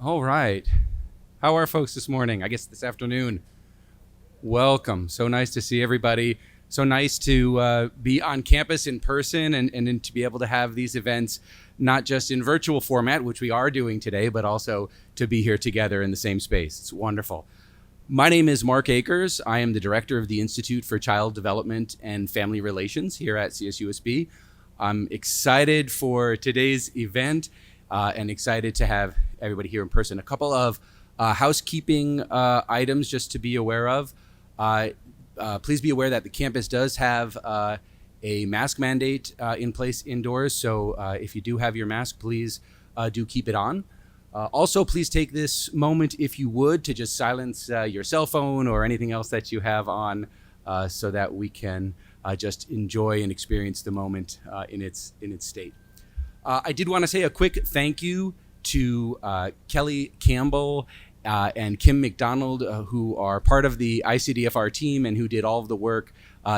All right. How are folks this morning? I guess this afternoon. Welcome. So nice to see everybody. So nice to be on campus in person and to be able to have these events, not just in virtual format, which we are doing today, but also to be here together in the same space. It's wonderful. My name is Mark Akers. I am the director of the Institute for Child Development and Family Relations here at CSUSB. I'm excited for today's event and excited to have everybody here in person. A couple of housekeeping items just to be aware of. Please be aware that the campus does have a mask mandate in place indoors. So if you do have your mask, please do keep it on. Also, please take this moment, if you would, to just silence your cell phone or anything else that you have on so that we can just enjoy and experience the moment in its state. I did want to say a quick thank you to Kelly Campbell and Kim McDonald, who are part of the ICDFR team and who did all of the work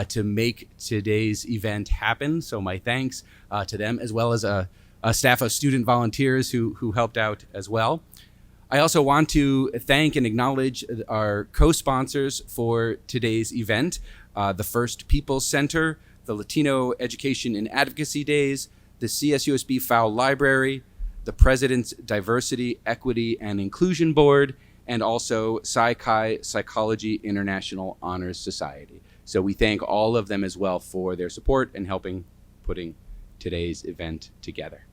to make today's event happen. So my thanks to them, as well as a staff of student volunteers who helped out as well. I also want to thank and acknowledge our co-sponsors for today's event, the First Peoples Center, the Latino Education and Advocacy Days, the CSUSB Fowl Library, the President's Diversity, Equity, and Inclusion Board, and also Psi Chi Psychology International Honors Society. So we thank all of them as well for their support and helping putting today's event together.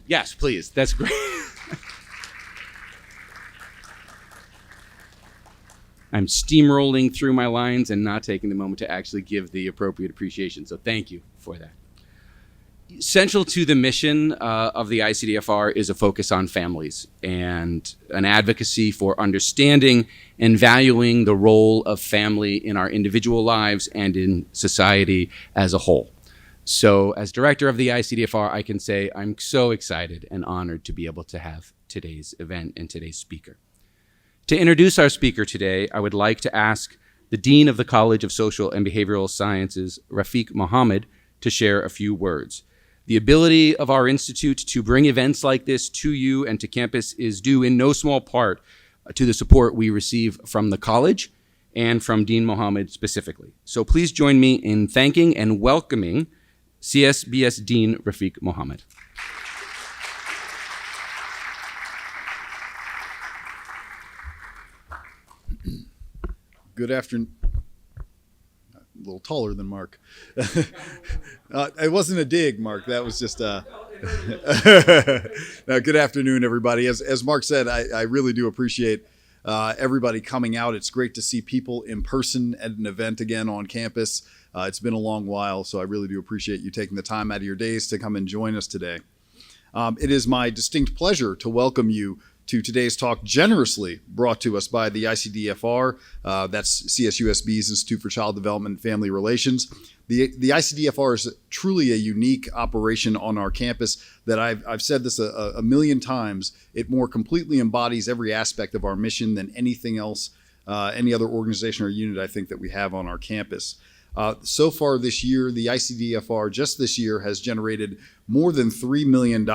Yes, please, that's great. I'm steamrolling through my lines and not taking the moment to actually give the appropriate appreciation. So thank you for that. Central to the mission of the ICDFR is a focus on families and an advocacy for understanding and valuing the role of family in our individual lives and in society as a whole. So as director of the ICDFR, I can say I'm so excited and honored to be able to have today's event and today's speaker. To introduce our speaker today, I would like to ask the Dean of the College of Social and Behavioral Sciences, Rafiq Mohammed, to share a few words. The ability of our institute to bring events like this to you and to campus is due in no small part to the support we receive from the college and from Dean Mohammed specifically. So please join me in thanking and welcoming CSBS Dean Rafiq Mohammed. Good afternoon. A little taller than Mark. It wasn't a dig, Mark. That was just no, good afternoon, everybody. As Mark said, I really do appreciate everybody coming out. It's great to see people in person at an event again on campus. It's been a long while, so I really do appreciate you taking the time out of your days to come and join us today. It is my distinct pleasure to welcome you to today's talk, generously brought to us by the ICDFR, that's CSUSB's Institute for Child Development and Family Relations. The ICDFR is truly a unique operation on our campus that I've said this a million times. It more completely embodies every aspect of our mission than anything else, any other organization or unit I think that we have on our campus. So far this year, the ICDFR just this year has generated more than $3 million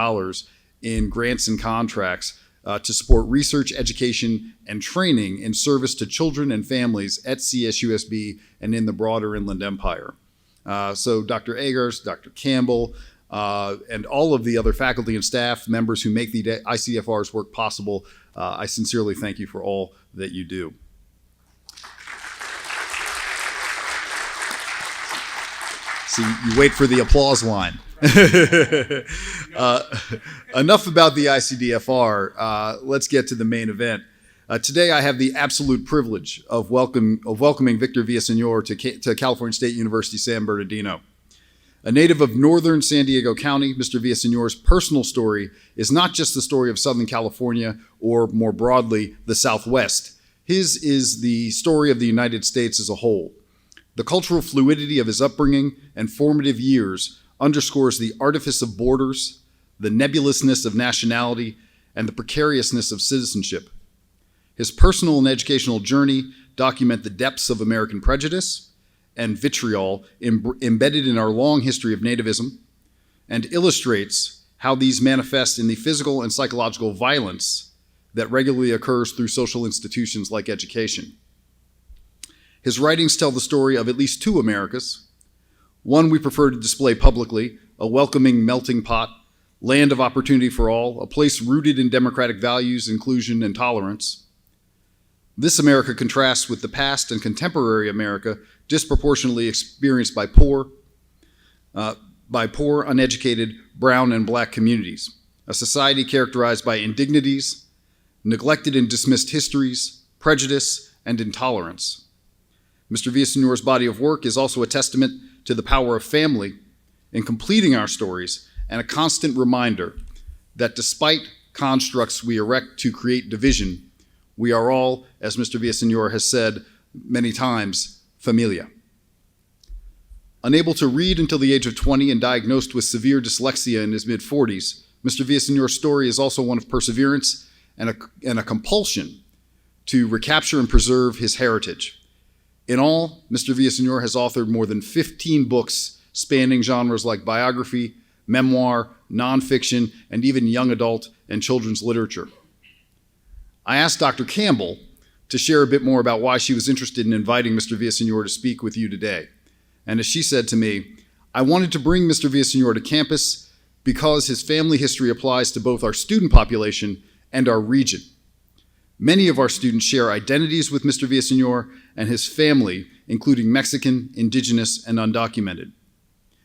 in grants and contracts to support research, education, and training in service to children and families at CSUSB and in the broader Inland Empire. So Dr. Agers, Dr. Campbell, and all of the other faculty and staff members who make the ICDFR's work possible, I sincerely thank you for all that you do. See, you wait for the applause line. Enough about the ICDFR. Let's get to the main event. Today, I have the absolute privilege of welcoming Victor Villaseñor to California State University, San Bernardino. A native of northern San Diego County, Mr. Villaseñor's personal story is not just the story of Southern California or, more broadly, the Southwest. His is the story of the United States as a whole. The cultural fluidity of his upbringing and formative years underscores the artifice of borders, the nebulousness of nationality, and the precariousness of citizenship. His personal and educational journey document the depths of American prejudice and vitriol embedded in our long history of nativism, and illustrates how these manifest in the physical and psychological violence that regularly occurs through social institutions like education. His writings tell the story of at least two Americas, one we prefer to display publicly, a welcoming melting pot, land of opportunity for all, a place rooted in democratic values, inclusion, and tolerance. This America contrasts with the past and contemporary America disproportionately experienced by poor, uneducated, brown, and black communities, a society characterized by indignities, neglected and dismissed histories, prejudice, and intolerance. Mr. Villaseñor's body of work is also a testament to the power of family in completing our stories and a constant reminder that despite constructs we erect to create division, we are all, as Mr. Villaseñor has said many times, familia. Unable to read until the age of 20 and diagnosed with severe dyslexia in his mid-40s, Mr. Villaseñor's story is also one of perseverance and a compulsion to recapture and preserve his heritage. In all, Mr. Villaseñor has authored more than 15 books spanning genres like biography, memoir, nonfiction, and even young adult and children's literature. I asked Dr. Campbell to share a bit more about why she was interested in inviting Mr. Villaseñor to speak with you today. And as she said to me, I wanted to bring Mr. Villaseñor to campus because his family history applies to both our student population and our region. Many of our students share identities with Mr. Villaseñor and his family, including Mexican, indigenous, and undocumented.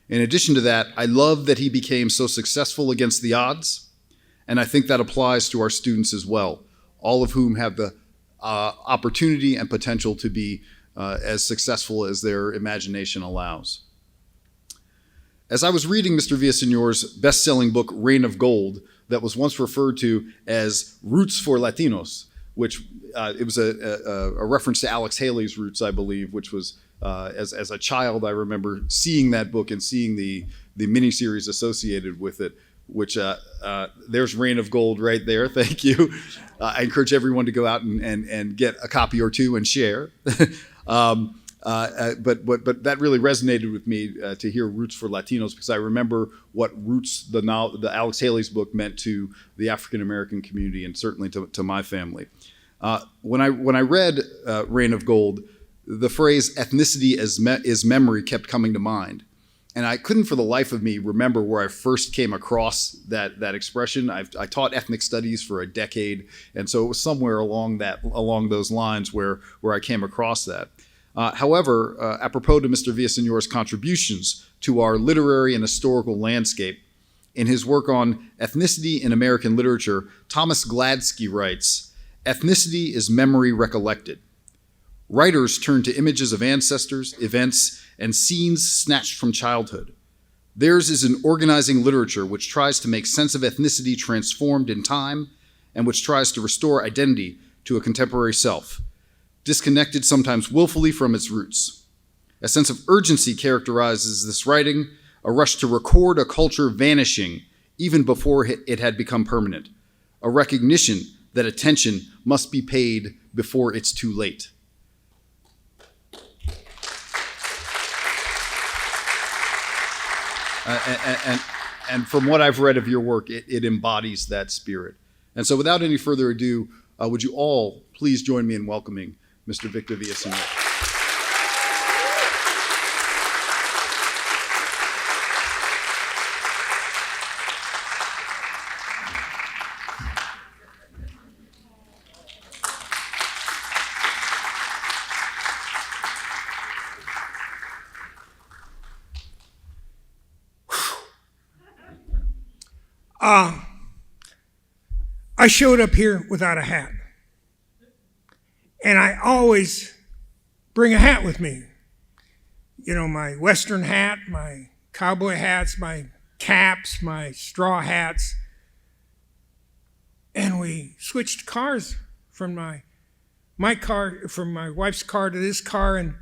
In addition to that, I love that he became so successful against the odds, and I think that applies to our students as well, all of whom have the opportunity and potential to be as successful as their imagination allows. As I was reading Mr. Villaseñor's best-selling book, Reign of Gold, that was once referred to as Roots for Latinos, which it was a reference to Alex Haley's Roots, I believe, which was, as a child, I remember seeing that book and seeing the miniseries associated with it, which there's Reign of Gold right there. Thank you. I encourage everyone to go out and get a copy or two and share. But that really resonated with me to hear Roots for Latinos, because I remember what Roots, the Alex Haley's book, meant to the African American community and certainly to my family. When I read Reign of Gold, the phrase ethnicity is memory kept coming to mind. And I couldn't for the life of me remember where I first came across that expression. I taught ethnic studies for a decade, and so it was somewhere along those lines where I came across that. However, apropos to Mr. Villaseñor's contributions to our literary and historical landscape, in his work on ethnicity in American literature, Thomas Gladsky writes, "Ethnicity is memory recollected. Writers turn to images of ancestors, events, and scenes snatched from childhood. Theirs is an organizing literature which tries to make sense of ethnicity transformed in time and which tries to restore identity to a contemporary self, disconnected sometimes willfully from its roots. A sense of urgency characterizes this writing, a rush to record a culture vanishing even before it had become permanent, a recognition that attention must be paid before it's too late." And from what I've read of your work, it embodies that spirit. And so without any further ado, would you all please join me in welcoming Mr. Victor Villaseñor. I showed up here without a hat. And I always bring a hat with me. You know, my Western hat, my cowboy hats, my caps, my straw hats. And we switched cars from my car, from my wife's car to this car, and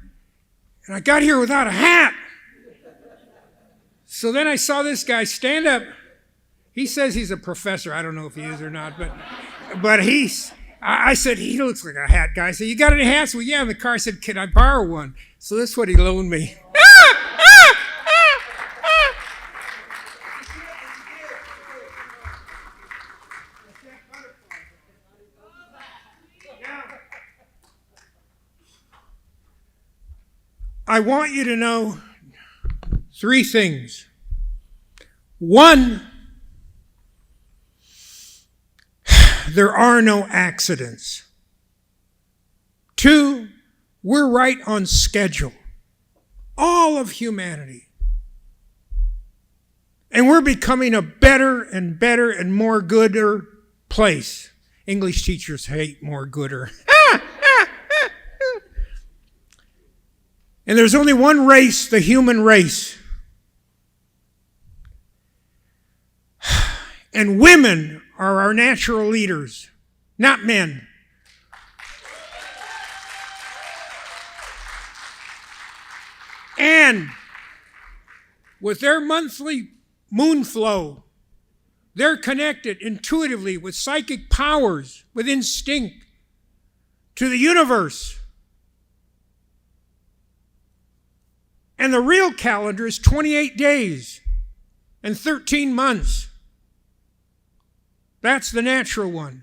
I got here without a hat. So then I saw this guy stand up. He says he's a professor. I don't know if he is or not, but I said, he looks like a hat guy. I said, "You got any hats?" "Well, yeah." In the car, I said, "Can I borrow one?" So that's what he loaned me. I want you to know 3 things. 1, there are no accidents. 2, we're right on schedule. All of humanity. And we're becoming a better and better and more gooder place. English teachers hate more gooder. And there's only one race, the human race. And women are our natural leaders, not men. And with their monthly moon flow, they're connected intuitively with psychic powers, with instinct, to the universe. And the real calendar is 28 days and 13 months. That's the natural one.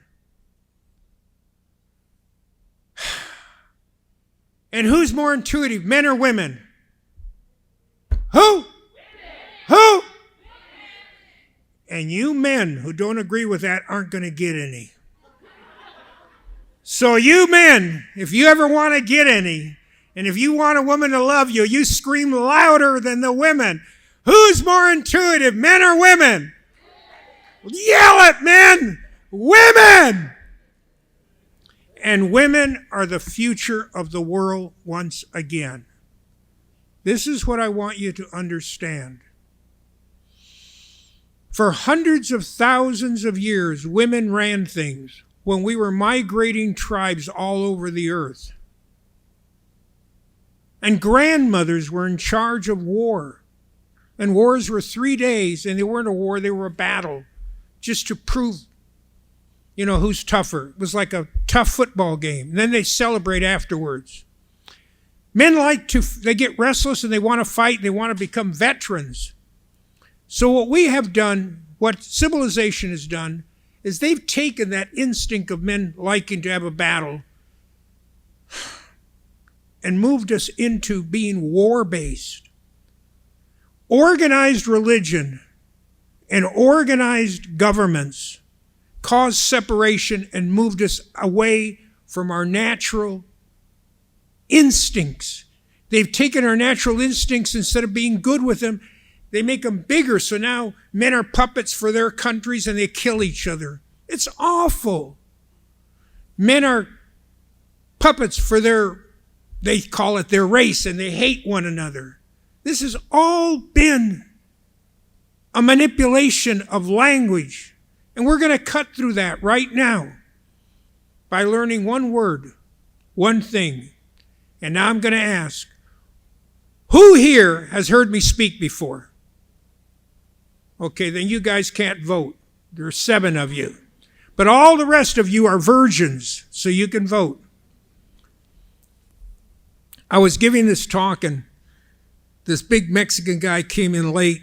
And who's more intuitive, men or women? Who? Women. Who? Women. And you men who don't agree with that aren't going to get any. So you men, if you ever want to get any, and if you want a woman to love you, you scream louder than the women. Who's more intuitive, men or women? Yell it, men! Women! And women are the future of the world once again. This is what I want you to understand. For hundreds of thousands of years, women ran things when we were migrating tribes all over the earth. And grandmothers were in charge of war. And wars were 3 days, and they weren't a war, they were a battle, just to prove, who's tougher. It was like a tough football game. And then they celebrate afterwards. Men they get restless and they want to fight, they want to become veterans. So what we have done, what civilization has done, is they've taken that instinct of men liking to have a battle and moved us into being war-based. Organized religion and organized governments caused separation and moved us away from our natural instincts. They've taken our natural instincts, instead of being good with them, they make them bigger. So now men are puppets for their countries and they kill each other. It's awful. Men are puppets for they call it their race, and they hate one another. This has all been a manipulation of language. And we're going to cut through that right now by learning one word, one thing. And now I'm going to ask, who here has heard me speak before? Okay, then you guys can't vote. There are 7 of you. But all the rest of you are virgins, so you can vote. I was giving this talk, and this big Mexican guy came in late,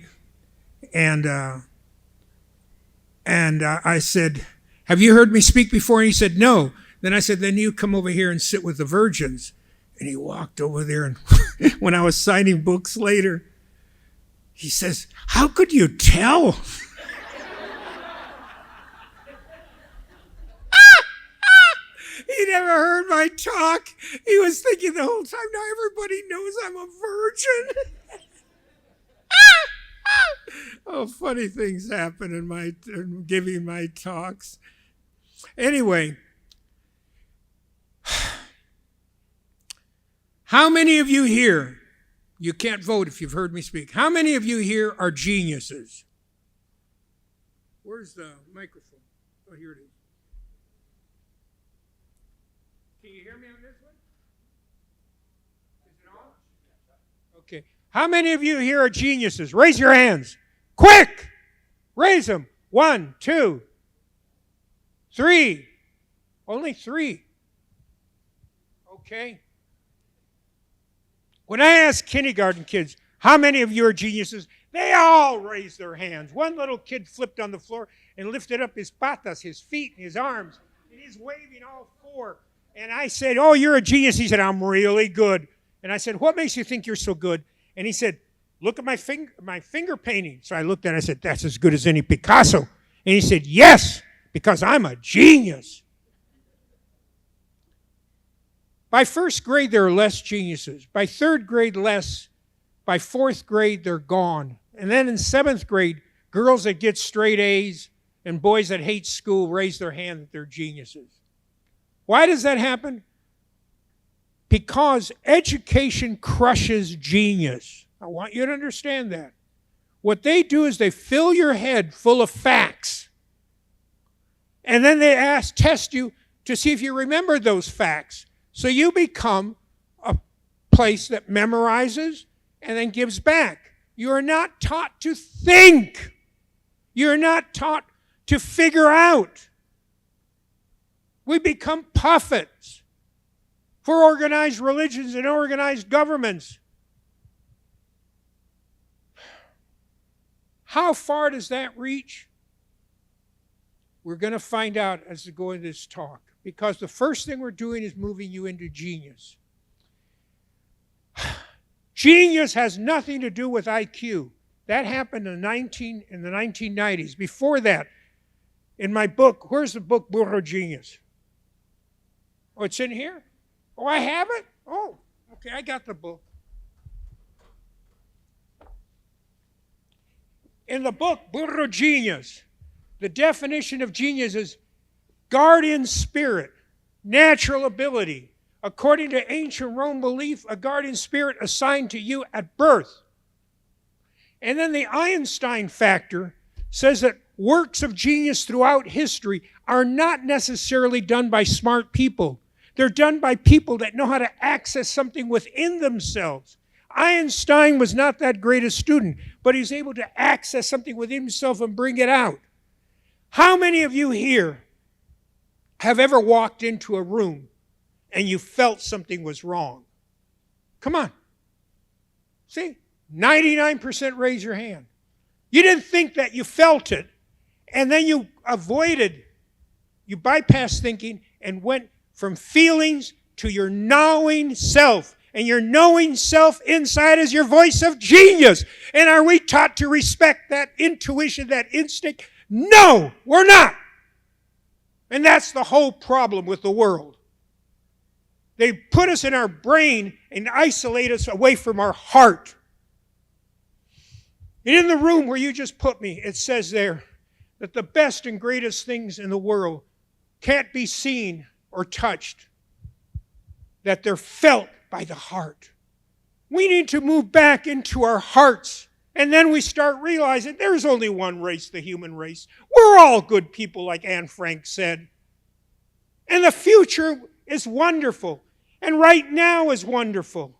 and I said, have you heard me speak before? And he said, no. Then I said, then you come over here and sit with the virgins. And he walked over there, and when I was signing books later, he says, how could you tell? He never heard my talk. He was thinking the whole time, now everybody knows I'm a virgin. Oh, funny things happen in giving my talks. Anyway, how many of you here, you can't vote if you've heard me speak, how many of you here are geniuses? Where's the microphone? Oh, here it is. Can you hear me on this one? Is it on? Okay. How many of you here are geniuses? Raise your hands. Quick! Raise them. 1, 2, 3. Only 3. Okay. When I ask kindergarten kids, how many of you are geniuses? They all raise their hands. One little kid flipped on the floor and lifted up his patas, his feet, and his arms, and he's waving all 4. And I said, oh, you're a genius. He said, I'm really good. And I said, what makes you think you're so good? And he said, look at my finger painting. So I looked at it and I said, that's as good as any Picasso. And he said, yes, because I'm a genius. By first grade, there are less geniuses. By third grade, less. By fourth grade, they're gone. And then in seventh grade, girls that get straight A's and boys that hate school raise their hand that they're geniuses. Why does that happen? Because education crushes genius. I want you to understand that. What they do is they fill your head full of facts. And then they test you to see if you remember those facts. So you become a place that memorizes and then gives back. You are not taught to think. You're not taught to figure out. We become puppets for organized religions and organized governments. How far does that reach? We're going to find out as we go into this talk. Because the first thing we're doing is moving you into genius. Genius has nothing to do with IQ. That happened in the 1990s. Before that, in my book, where's the book, Burro Genius? Oh, it's in here? Oh, I have it? Oh, okay, I got the book. In the book, Burro Genius, the definition of genius is guardian spirit, natural ability. According to ancient Rome belief, a guardian spirit assigned to you at birth. And then the Einstein factor says that works of genius throughout history are not necessarily done by smart people. They're done by people that know how to access something within themselves. Einstein was not that great a student, but he's able to access something within himself and bring it out. How many of you here have ever walked into a room and you felt something was wrong? Come on. See, 99% raise your hand. You didn't think that you felt it, and then you bypassed thinking and went from feelings to your knowing self. And your knowing self inside is your voice of genius. And are we taught to respect that intuition, that instinct? No, we're not. And that's the whole problem with the world. They put us in our brain and isolate us away from our heart. And in the room where you just put me, it says there that the best and greatest things in the world can't be seen or touched, that they're felt by the heart. We need to move back into our hearts, and then we start realizing there's only one race, the human race. We're all good people, like Anne Frank said. And the future is wonderful, and right now is wonderful.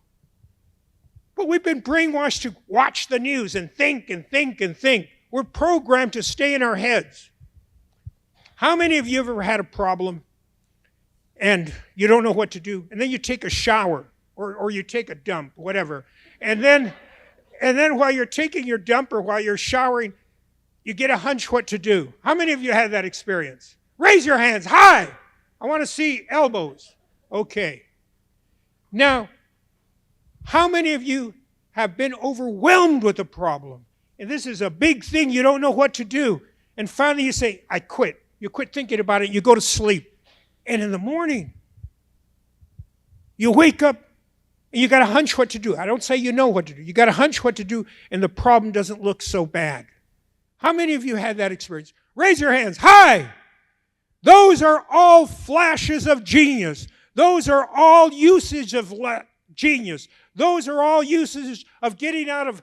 But we've been brainwashed to watch the news and think and think and think. We're programmed to stay in our heads. How many of you have ever had a problem and you don't know what to do, and then you take a shower or you take a dump, whatever, and then while you're taking your dump or while you're showering, you get a hunch what to do? How many of you had that experience? Raise your hands high. I want to see elbows. Okay. Now, how many of you have been overwhelmed with a problem? And this is a big thing, you don't know what to do. And finally you say, I quit. You quit thinking about it, you go to sleep. And in the morning, you wake up and you got a hunch what to do. I don't say you know what to do. You got a hunch what to do, and the problem doesn't look so bad. How many of you had that experience? Raise your hands high. Those are all flashes of genius. Those are all usage of genius. Those are all usages of getting out of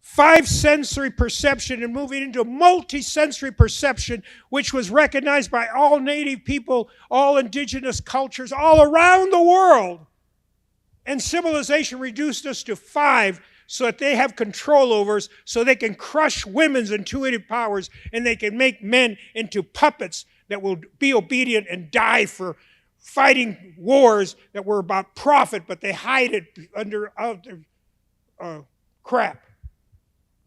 five-sensory perception and moving into multi-sensory perception, which was recognized by all native people, all indigenous cultures, all around the world. And civilization reduced us to five so that they have control over us, so they can crush women's intuitive powers, and they can make men into puppets that will be obedient and die for fighting wars that were about profit, but they hide it under other crap.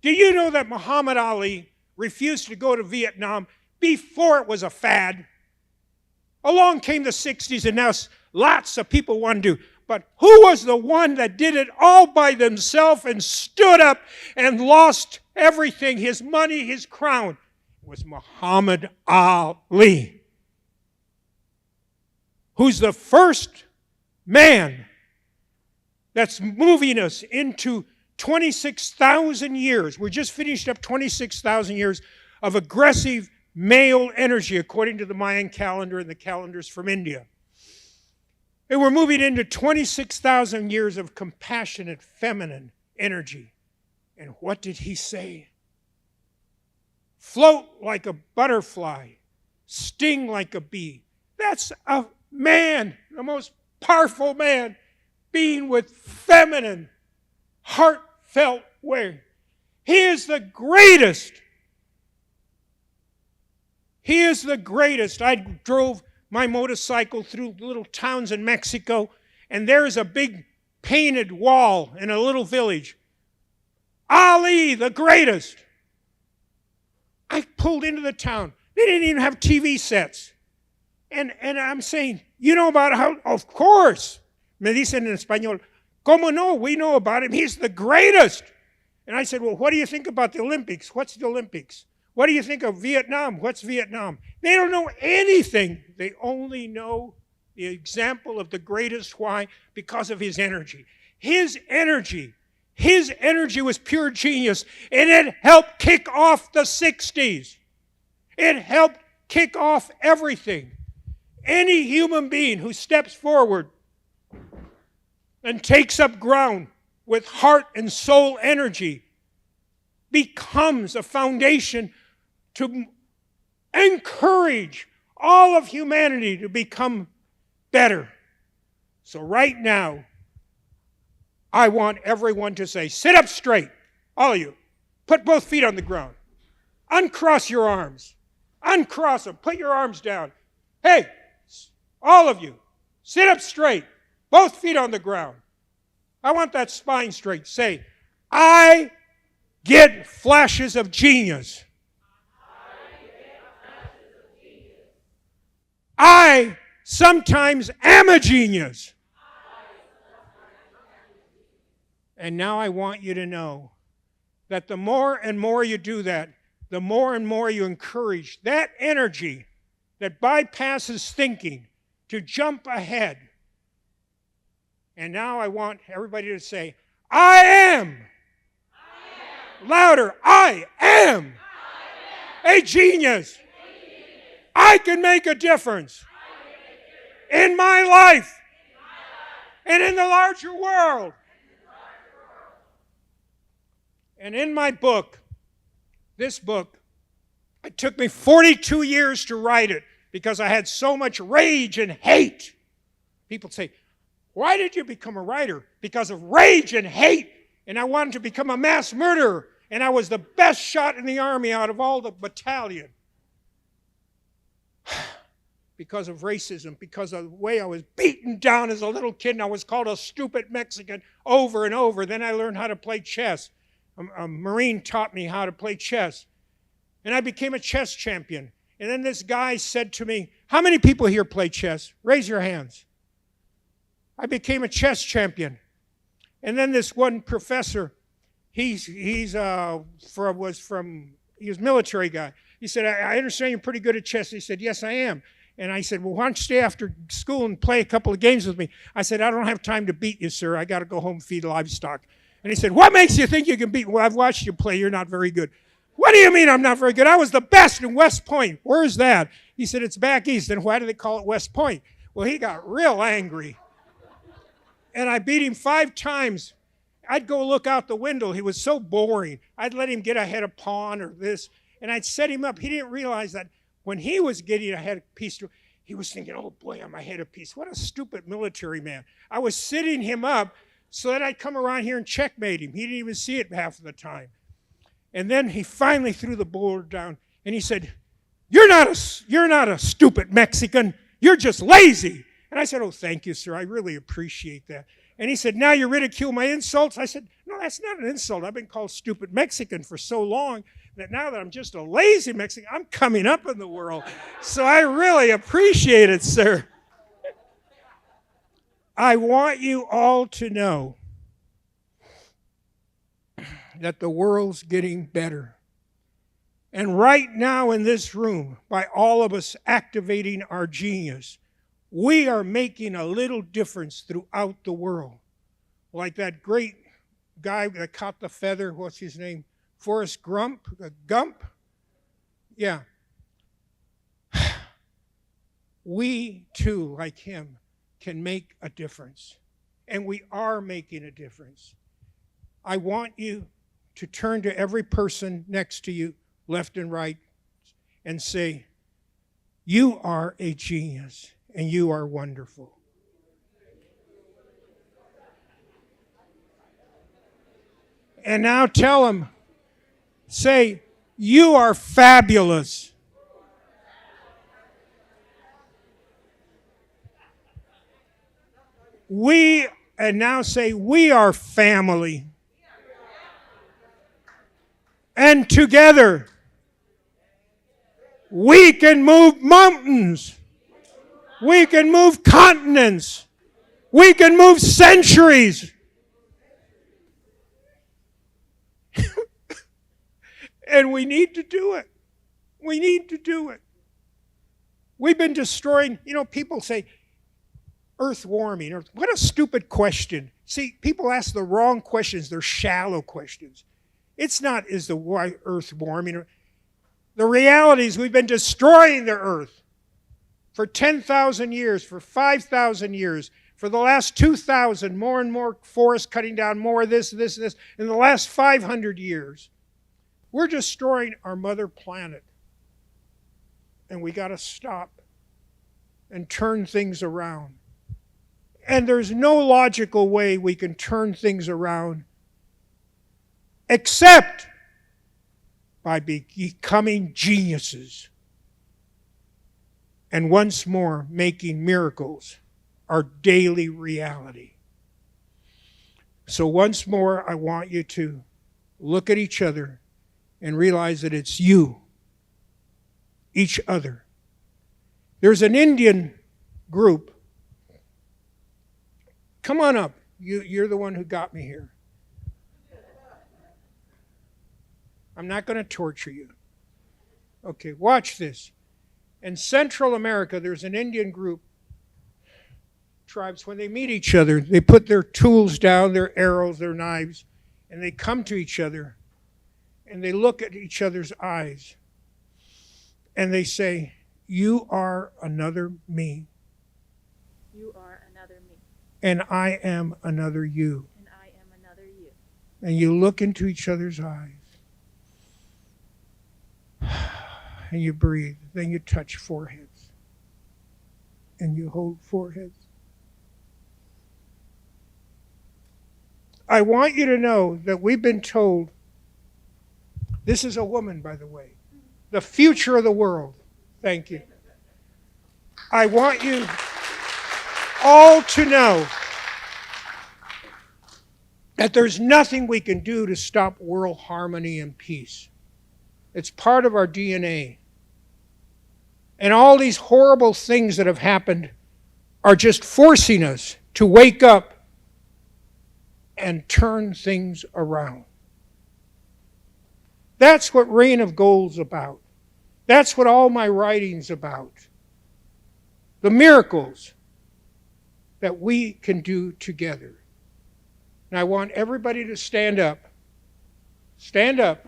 Do you know that Muhammad Ali refused to go to Vietnam before it was a fad? Along came the 60s, and now lots of people want to do. But who was the one that did it all by themselves and stood up and lost everything, his money, his crown? It was Muhammad Ali, who's the first man that's moving us into 26,000 years. We just finished up 26,000 years of aggressive male energy, according to the Mayan calendar and the calendars from India. And we're moving into 26,000 years of compassionate feminine energy. And what did he say? Float like a butterfly, sting like a bee. That's a man, the most powerful man, being with feminine, heartfelt way. He is the greatest. He is the greatest. I drove my motorcycle through little towns in Mexico, and there's a big painted wall in a little village. Ali, the greatest. I pulled into the town. They didn't even have TV sets. And I'm saying, you know about how? Of course. Me dicen en español, ¿cómo no? We know about him. He's the greatest. And I said, well, what do you think about the Olympics? What's the Olympics? What do you think of Vietnam? What's Vietnam? They don't know anything. They only know the example of the greatest. Why? Because of his energy. His energy was pure genius, and it helped kick off the 60s. It helped kick off everything. Any human being who steps forward and takes up ground with heart and soul energy becomes a foundation to encourage all of humanity to become better. So right now, I want everyone to say, sit up straight, all of you. Put both feet on the ground. Uncross your arms. Uncross them. Put your arms down. Hey, all of you, sit up straight. Both feet on the ground. I want that spine straight. Say, I get flashes of genius. I sometimes am a genius. And now I want you to know that the more and more you do that, the more and more you encourage that energy that bypasses thinking to jump ahead. And now I want everybody to say, I am. Louder, I am a genius. I can make a difference in my life and in the larger world. And in my book, this book, it took me 42 years to write it because I had so much rage and hate. People say, why did you become a writer? Because of rage and hate. And I wanted to become a mass murderer. And I was the best shot in the army out of all the battalion. Because of racism, because of the way I was beaten down as a little kid, and I was called a stupid Mexican over and over. Then I learned how to play chess. A Marine taught me how to play chess. And I became a chess champion. And then this guy said to me, how many people here play chess? Raise your hands. I became a chess champion. And then this one professor, he was a military guy. He said, I understand you're pretty good at chess. He said, yes, I am. And I said, well, why don't you stay after school and play a couple of games with me? I said, I don't have time to beat you, sir. I got to go home and feed livestock. And he said, what makes you think you can beat me? Well, I've watched you play. You're not very good. What do you mean I'm not very good? I was the best in West Point. Where's that? He said, it's back east. And why do they call it West Point? Well, he got real angry. And I beat him 5 times. I'd go look out the window. He was so boring. I'd let him get ahead of pawn or this. And I'd set him up. He didn't realize that when he was getting ahead of piece, he was thinking, oh boy, I'm ahead of piece. What a stupid military man. I was setting him up so that I'd come around here and checkmate him. He didn't even see it half of the time. And then he finally threw the board down and he said, you're not a stupid Mexican. You're just lazy. And I said, oh, thank you, sir. I really appreciate that. And he said, now you ridicule my insults? I said, no, that's not an insult. I've been called stupid Mexican for so long that now that I'm just a lazy Mexican, I'm coming up in the world. So I really appreciate it, sir. I want you all to know that the world's getting better. And right now in this room, by all of us activating our genius, we are making a little difference throughout the world. Like that great guy that caught the feather, what's his name? Forrest Gump? Yeah. We too, like him, can make a difference. And we are making a difference. I want you to turn to every person next to you, left and right, and say, you are a genius and you are wonderful. And now tell them, say, you are fabulous. And now say, we are family. And together, we can move mountains. We can move continents. We can move centuries. And we need to do it. We need to do it. We've been destroying, people say, Earth warming. What a stupid question. See, people ask the wrong questions. They're shallow questions. It's not, is the Earth warming? The reality is we've been destroying the Earth for 10,000 years, for 5,000 years, for the last 2,000, more and more forests cutting down, more of this, in the last 500 years. We're destroying our mother planet. And we got to stop and turn things around. And there's no logical way we can turn things around except by becoming geniuses and once more making miracles our daily reality. So once more, I want you to look at each other and realize that it's you, each other. There's an Indian group. Come on up. You're the one who got me here. I'm not going to torture you. Okay, watch this. In Central America, there's an Indian group, tribes, when they meet each other, they put their tools down, their arrows, their knives, and they come to each other, and they look at each other's eyes, and they say, you are another me. You are another me. And I am another you. And I am another you. And you look into each other's eyes. And you breathe. Then you touch foreheads. And you hold foreheads. I want you to know that we've been told, this is a woman, by the way, the future of the world. Thank you. I want you all to know that there's nothing we can do to stop world harmony and peace. It's part of our DNA. And all these horrible things that have happened are just forcing us to wake up and turn things around. That's what Rain of Gold's about. That's what all my writing's about. The miracles that we can do together. And I want everybody to stand up. Stand up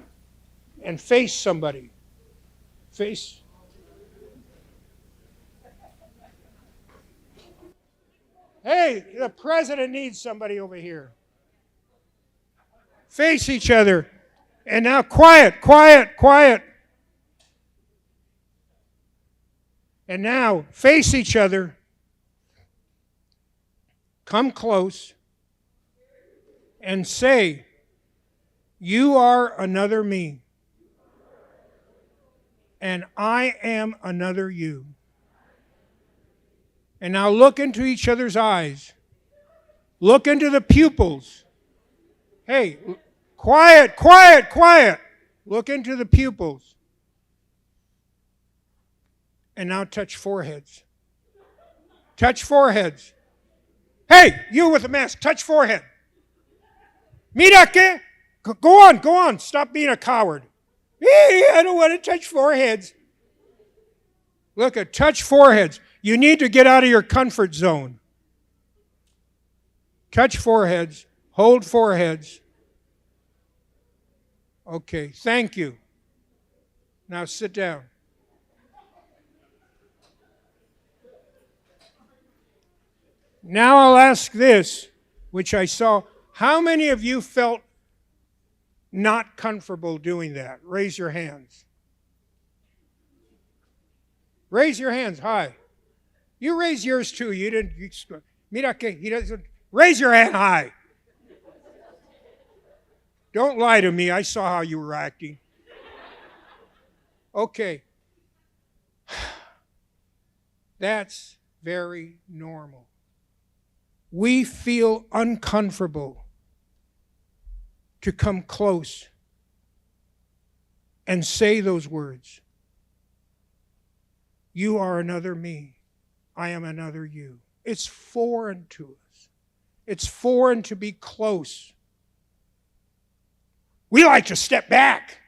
and face somebody. Face. Hey, the president needs somebody over here. Face each other. And now quiet, quiet, quiet. And now face each other. Come close. And say, you are another me. And I am another you. And now look into each other's eyes. Look into the pupils. Hey, quiet, quiet, quiet. Look into the pupils. And now touch foreheads. Touch foreheads. Hey, you with the mask, touch forehead. Mira que? Go on. Stop being a coward. Hey, I don't want to touch foreheads. Look at touch foreheads. You need to get out of your comfort zone. Touch foreheads. Hold foreheads. Okay, thank you. Now sit down. Now I'll ask this, which I saw. How many of you felt not comfortable doing that? Raise your hands. Raise your hands high. You raise yours too. You didn't. Mira que he doesn't. Raise your hand high. Don't lie to me. I saw how you were acting. Okay. That's very normal. We feel uncomfortable to come close and say those words. You are another me. I am another you. It's foreign to us. It's foreign to be close. We like to step back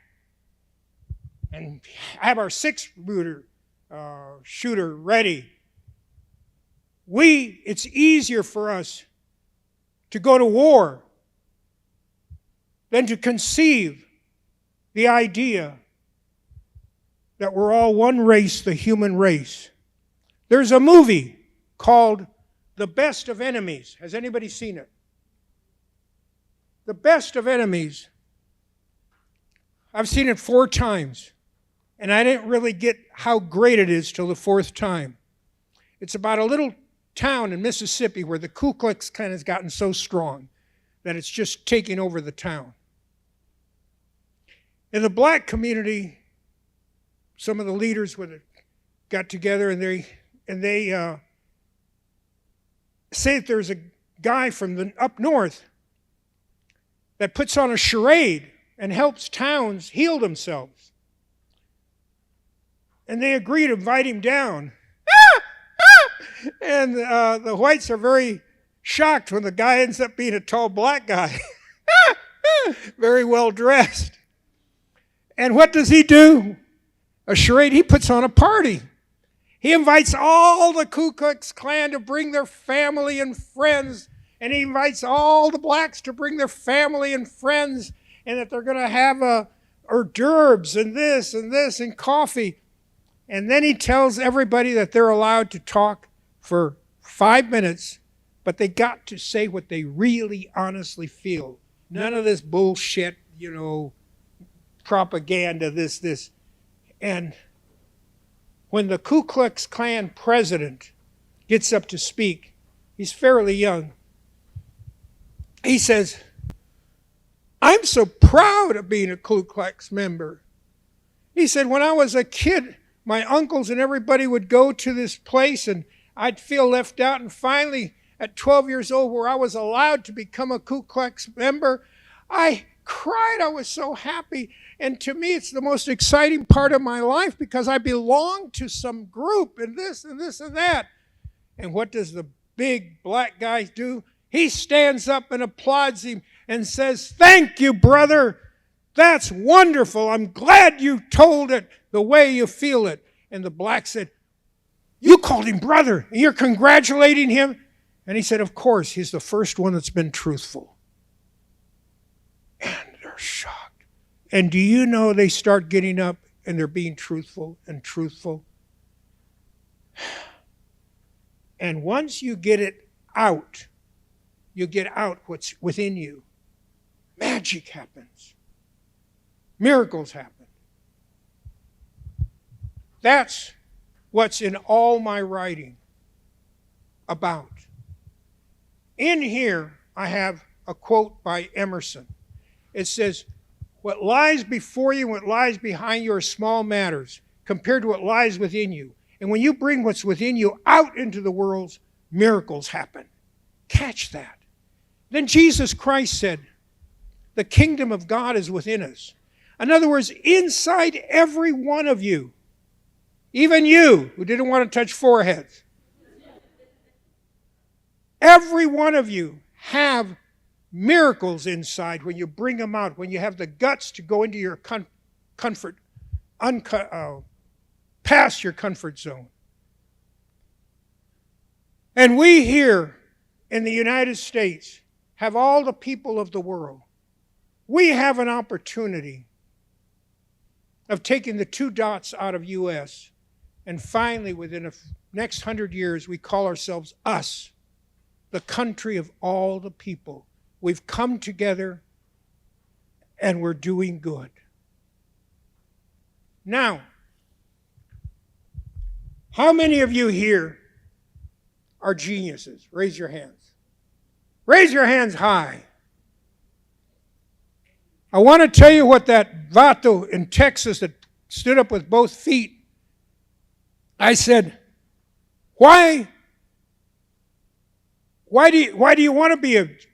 and have our shooter ready. It's easier for us to go to war than to conceive the idea that we're all one race, the human race. There's a movie called The Best of Enemies. Has anybody seen it? The Best of Enemies. I've seen it 4 times, and I didn't really get how great it is till the 4th time. It's about a little town in Mississippi where the Ku Klux Klan has gotten so strong that it's just taking over the town. In the black community, some of the leaders got together and they say that there's a guy from up north that puts on a charade and helps towns heal themselves. And they agree to invite him down. And the whites are very shocked when the guy ends up being a tall black guy. Very well dressed. And what does he do? A charade. He puts on a party. He invites all the Ku Klux Klan to bring their family and friends. And he invites all the blacks to bring their family and friends. And that they're going to have hors d'oeuvres and this and coffee. And then he tells everybody that they're allowed to talk for 5 minutes, but they got to say what they really honestly feel. None of this bullshit, propaganda, this. And when the Ku Klux Klan president gets up to speak, he's fairly young. He says, I'm so proud of being a Ku Klux member. He said, when I was a kid, my uncles and everybody would go to this place and I'd feel left out. And finally, at 12 years old, where I was allowed to become a Ku Klux member, I cried. I was so happy. And to me, it's the most exciting part of my life because I belong to some group and this and this and that. And what does the big black guy do? He stands up and applauds him and says, thank you, brother. That's wonderful. I'm glad you told it the way you feel it. And the black said, you called him brother, and you're congratulating him? And he said, of course, he's the first one that's been truthful. And they're shocked. And do you know they start getting up and they're being truthful and truthful? And once you get it out, you get out what's within you. Magic happens. Miracles happen. That's what's in all my writing about. In here, I have a quote by Emerson. It says, what lies before you and what lies behind you are small matters compared to what lies within you. And when you bring what's within you out into the world, miracles happen. Catch that. Then Jesus Christ said, the kingdom of God is within us. In other words, inside every one of you, even you who didn't want to touch foreheads, Every one of you have miracles inside when you bring them out, when you have the guts to go into your past your comfort zone. And we here in the United States have all the people of the world. We have an opportunity of taking the 2 dots out of U.S. and finally within the next 100 years we call ourselves us, the country of all the people. We've come together and we're doing good. Now, how many of you here are geniuses? Raise your hands. Raise your hands high. I want to tell you what that vato in Texas that stood up with both feet, I said, why do you want to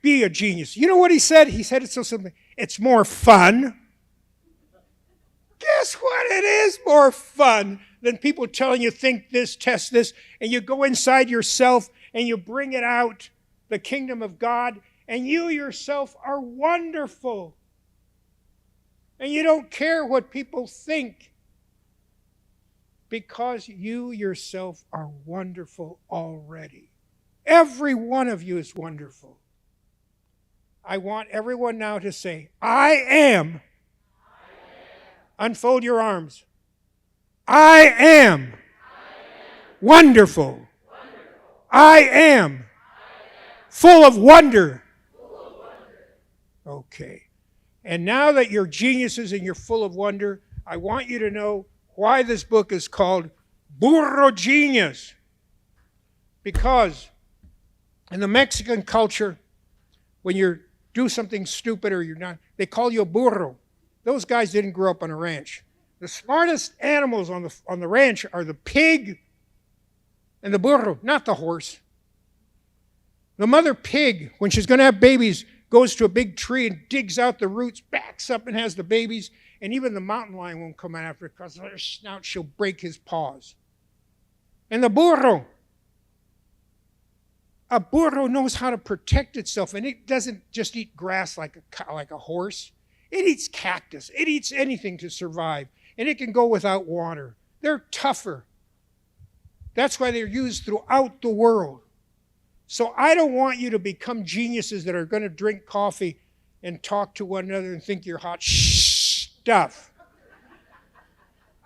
be a genius? You know what he said? He said it so simply. It's more fun. Guess what? It is more fun than people telling you think this, test this, and you go inside yourself and you bring it out, the kingdom of God, and you yourself are wonderful. And you don't care what people think because you yourself are wonderful already. Every one of you is wonderful. I want everyone now to say, I am. Unfold your arms. I am wonderful. I am full of wonder. Okay. And now that you're geniuses and you're full of wonder, I want you to know why this book is called Burro Genius. Because in the Mexican culture, when you do something stupid or you're not, they call you a burro. Those guys didn't grow up on a ranch. The smartest animals on the ranch are the pig and the burro, not the horse. The mother pig, when she's going to have babies, goes to a big tree and digs out the roots, backs up and has the babies, and even the mountain lion won't come out after it because her snout, she'll break his paws. And the burro, a burro knows how to protect itself, and it doesn't just eat grass like a horse. It eats cactus. It eats anything to survive, and it can go without water. They're tougher. That's why they're used throughout the world. So I don't want you to become geniuses that are going to drink coffee and talk to one another and think you're hot stuff.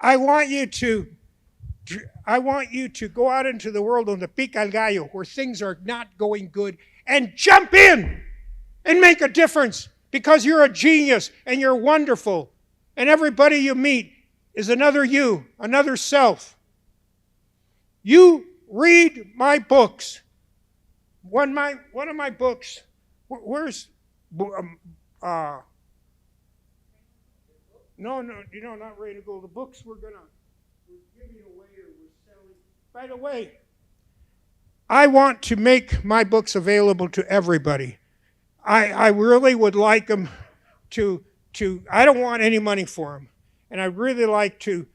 I want you to go out into the world on the pica al gallo where things are not going good and jump in and make a difference because you're a genius and you're wonderful and everybody you meet is another you, another self. You read my books. One of my books, where's, no, not ready to go. The books we're giving away or we're selling. By the way, I want to make my books available to everybody. I really would like them to, I don't want any money for them. And I'd really like to,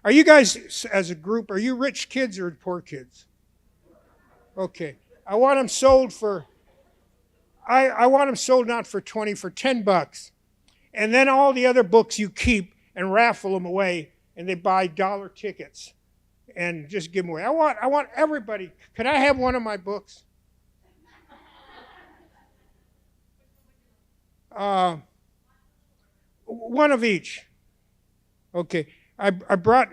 are you guys as a group, are you rich kids or poor kids? Okay. I want them sold for, I want them sold not for 20, for $10. And then all the other books you keep and raffle them away and they buy dollar tickets and just give them away. I want everybody, can I have one of my books? One of each. Okay. I brought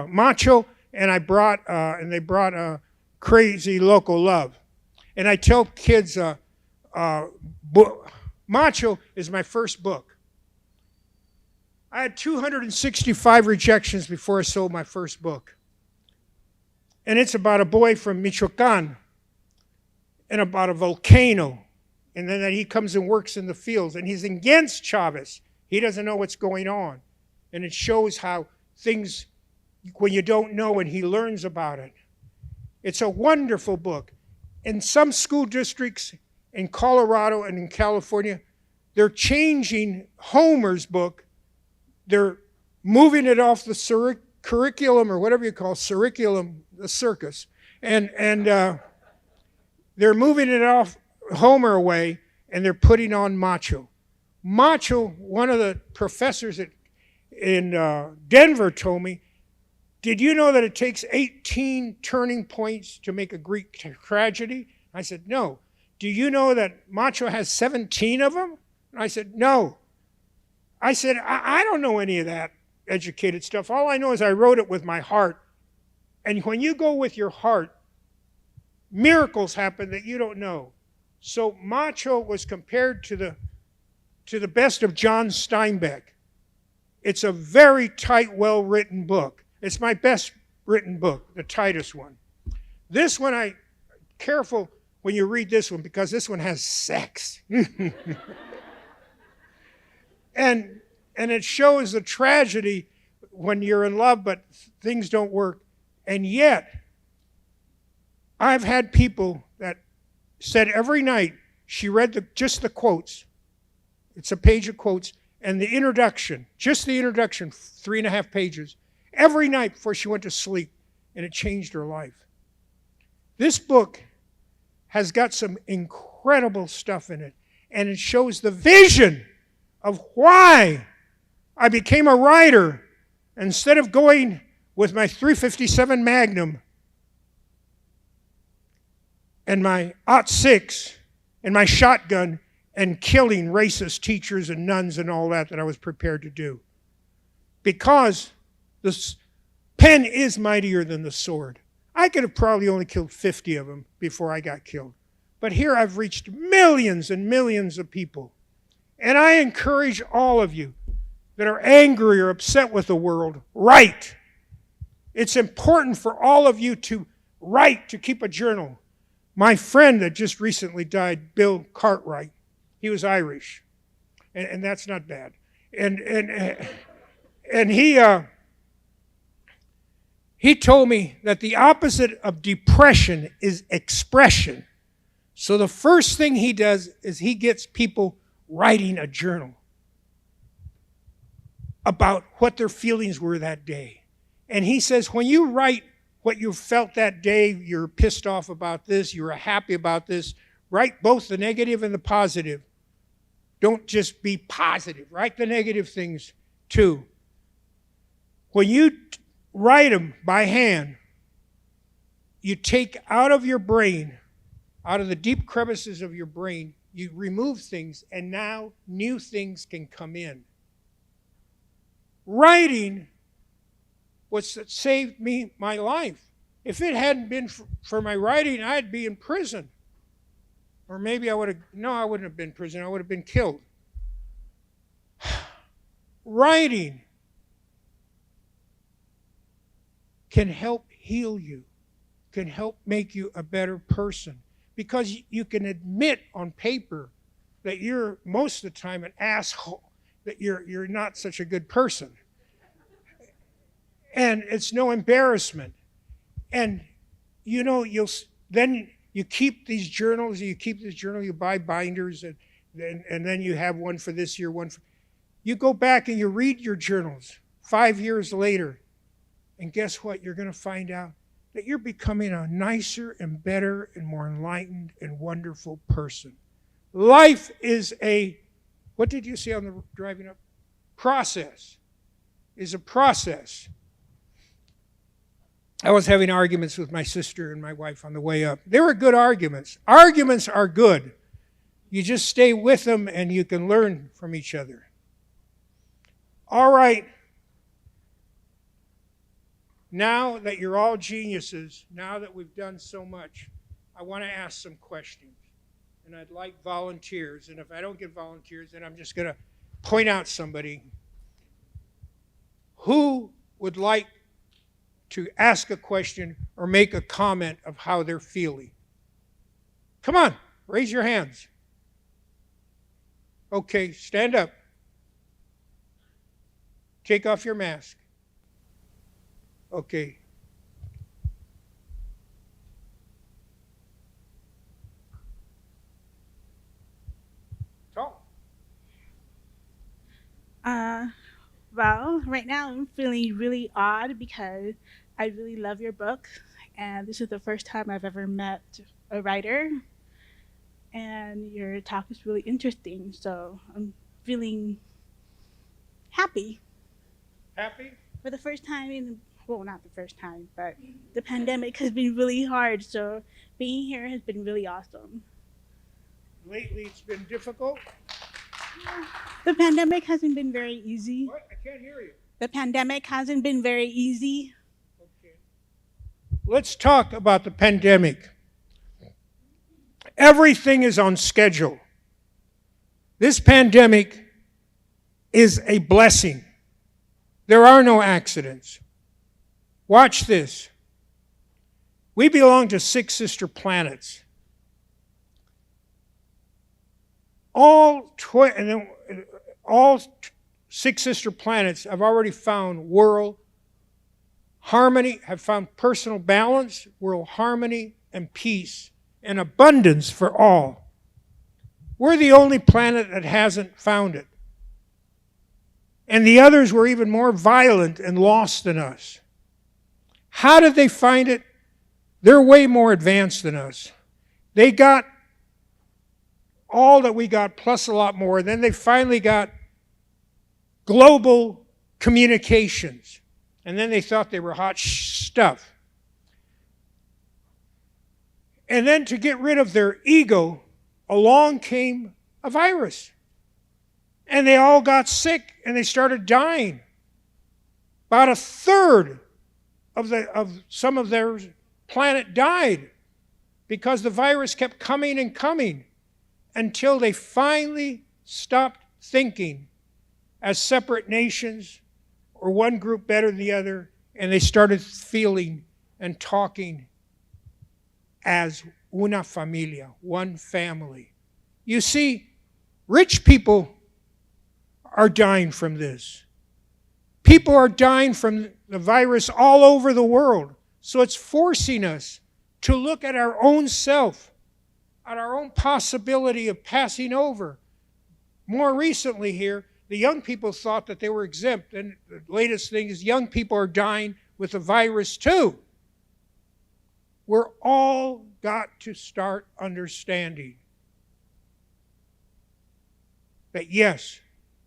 Macho and they brought Crazy Local Love. And I tell kids, Macho is my first book. I had 265 rejections before I sold my first book. And it's about a boy from Michoacan and about a volcano. And then that he comes and works in the fields. And he's against Chavez. He doesn't know what's going on. And it shows how things, when you don't know and he learns about it. It's a wonderful book. In some school districts in Colorado and in California, they're changing Homer's book. They're moving it off the curriculum or whatever you call curriculum, the circus. And they're moving it off Homer away, and they're putting on Macho. Macho, one of the professors in Denver told me, did you know that it takes 18 turning points to make a Greek tragedy? I said, no. Do you know that Macho has 17 of them? I said, no. I said, I don't know any of that educated stuff. All I know is I wrote it with my heart. And when you go with your heart, miracles happen that you don't know. So Macho was compared to the best of John Steinbeck. It's a very tight, well-written book. It's my best written book, the tightest one. This one, careful when you read this one, because this one has sex. And it shows the tragedy when you're in love, but things don't work. And yet, I've had people that said every night she read just the quotes. It's a page of quotes. And the introduction, just the introduction, 3.5 pages, every night before she went to sleep. And it changed her life. This book has got some incredible stuff in it. And it shows the vision of why I became a writer instead of going with my .357 Magnum and my .06 and my shotgun and killing racist teachers and nuns and all that I was prepared to do. Because the pen is mightier than the sword. I could have probably only killed 50 of them before I got killed. But here I've reached millions and millions of people. And I encourage all of you that are angry or upset with the world, write. It's important for all of you to write, to keep a journal. My friend that just recently died, Bill Cartwright, he was Irish, and that's not bad. And he told me that the opposite of depression is expression. So the first thing he does is he gets people writing a journal about what their feelings were that day. And he says, when you write what you felt that day, you're pissed off about this, you were happy about this, write both the negative and the positive. Don't just be positive. Write the negative things too. When you write them by hand, you take out of your brain, out of the deep crevices of your brain, you remove things, and now new things can come in. Writing was what saved me my life. If it hadn't been for my writing, I'd be in prison. Or maybe I wouldn't have been in prison. I would have been killed. Writing can help heal you, can help make you a better person. Because you can admit on paper that you're most of the time an asshole, that you're not such a good person. And it's no embarrassment. And then you keep these journals, you buy binders, and then you have one for this year, one for... You go back and you read your journals 5 years later, and guess what? You're going to find out that you're becoming a nicer and better and more enlightened and wonderful person. Life is what did you say on the driving up? Process. Is a process. I was having arguments with my sister and my wife on the way up. They were good arguments. Arguments are good. You just stay with them and you can learn from each other. All right. Now that you're all geniuses, now that we've done so much, I want to ask some questions. And I'd like volunteers. And if I don't get volunteers, then I'm just going to point out somebody. Who would like to ask a question or make a comment of how they're feeling? Come on, raise your hands. Okay, stand up. Take off your mask. Okay. Talk. Well, right now I'm feeling really odd because I really love your book And this is the first time I've ever met a writer. And your talk is really interesting, so I'm feeling happy. Happy? For the first time well, not the first time, but the pandemic has been really hard, so being here has been really awesome. Lately it's been difficult? The pandemic hasn't been very easy. What? I can't hear you. The pandemic hasn't been very easy. Okay. Let's talk about the pandemic. Everything is on schedule. This pandemic is a blessing. There are no accidents. Watch this. We belong to 6 sister planets. All 6 sister planets have already found world harmony, have found personal balance, world harmony, and peace, and abundance for all. We're the only planet that hasn't found it. And the others were even more violent and lost than us. How did they find it? They're way more advanced than us. They got all that we got plus a lot more. Then they finally got global communications. And then they thought they were hot stuff. And then to get rid of their ego, along came a virus. And they all got sick and they started dying. About a third of some of their planet died because the virus kept coming and coming until they finally stopped thinking as separate nations or one group better than the other, and they started feeling and talking as una familia, one family. You see, rich people are dying from this. People are dying from the virus all over the world. So it's forcing us to look at our own self, at our own possibility of passing over. More recently here, the young people thought that they were exempt. And the latest thing is young people are dying with the virus too. We're all got to start understanding that yes,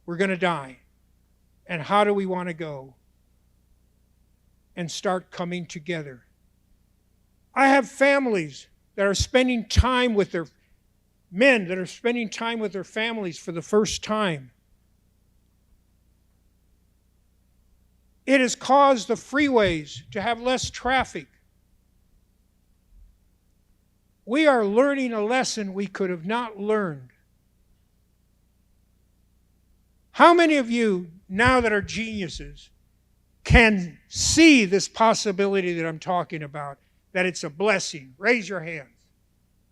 we're going to die. And how do we want to go? And start coming together. I have families that are spending time with their men, that are spending time with their families for the first time. It has caused the freeways to have less traffic. We are learning a lesson we could have not learned. How many of you, now that are geniuses, can see this possibility that I'm talking about, that it's a blessing? Raise your hands.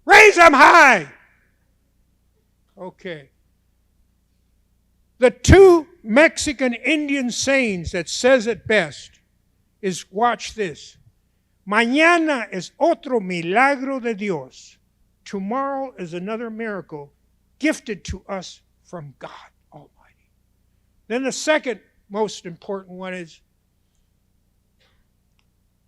Raise them high! Okay. The 2 Mexican Indian sayings that says it best is, watch this. Mañana es otro milagro de Dios. Tomorrow is another miracle gifted to us from God Almighty. Then the second most important one is,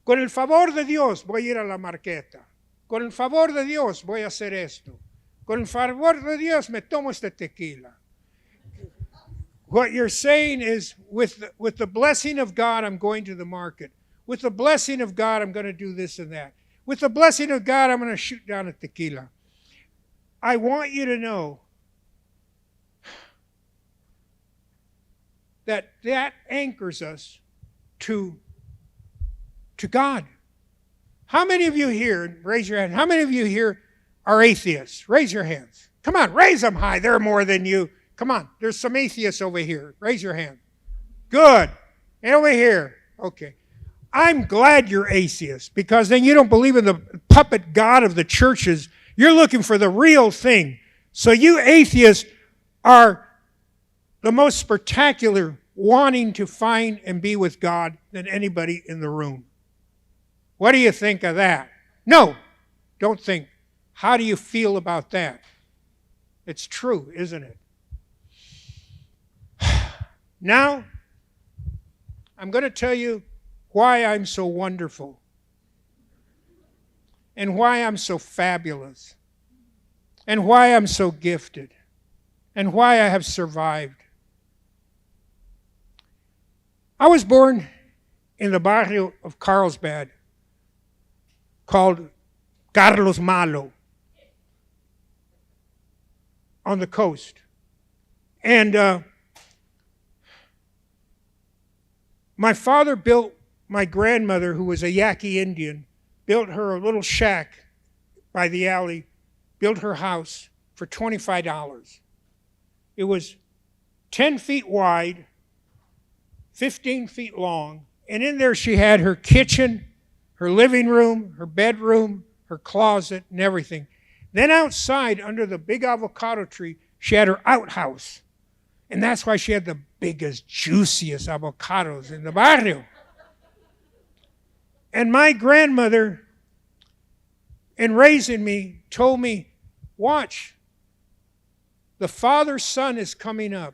con el favor de Dios voy a ir a la marqueta. Con el favor de Dios voy a hacer esto. Con el favor de Dios me tomo este tequila. What you're saying is, with the blessing of God, I'm going to the market. With the blessing of God, I'm going to do this and that. With the blessing of God, I'm going to shoot down a tequila. I want you to know that anchors us to God. How many of you here, raise your hand, how many of you here are atheists? Raise your hands. Come on, raise them high. They're more than you. Come on, there's some atheists over here. Raise your hand. Good. And over here. Okay. I'm glad you're atheists, because then you don't believe in the puppet God of the churches. You're looking for the real thing. So you atheists are the most spectacular wanting to find and be with God than anybody in the room. What do you think of that? No, don't think. How do you feel about that? It's true, isn't it? Now, I'm going to tell you why I'm so wonderful. and why I'm so fabulous, and why I'm so gifted, and why I have survived. I was born in the barrio of Carlsbad called Carlos Malo on the coast. And my father built my grandmother, who was a Yaqui Indian, built her a little shack by the alley, built her house for $25. It was 10 feet wide, 15 feet long, and in there she had her kitchen, her living room, her bedroom, her closet, and everything. Then outside, under the big avocado tree, she had her outhouse. And that's why she had the biggest, juiciest avocados in the barrio. And my grandmother, in raising me, told me, watch, the Father Son is coming up,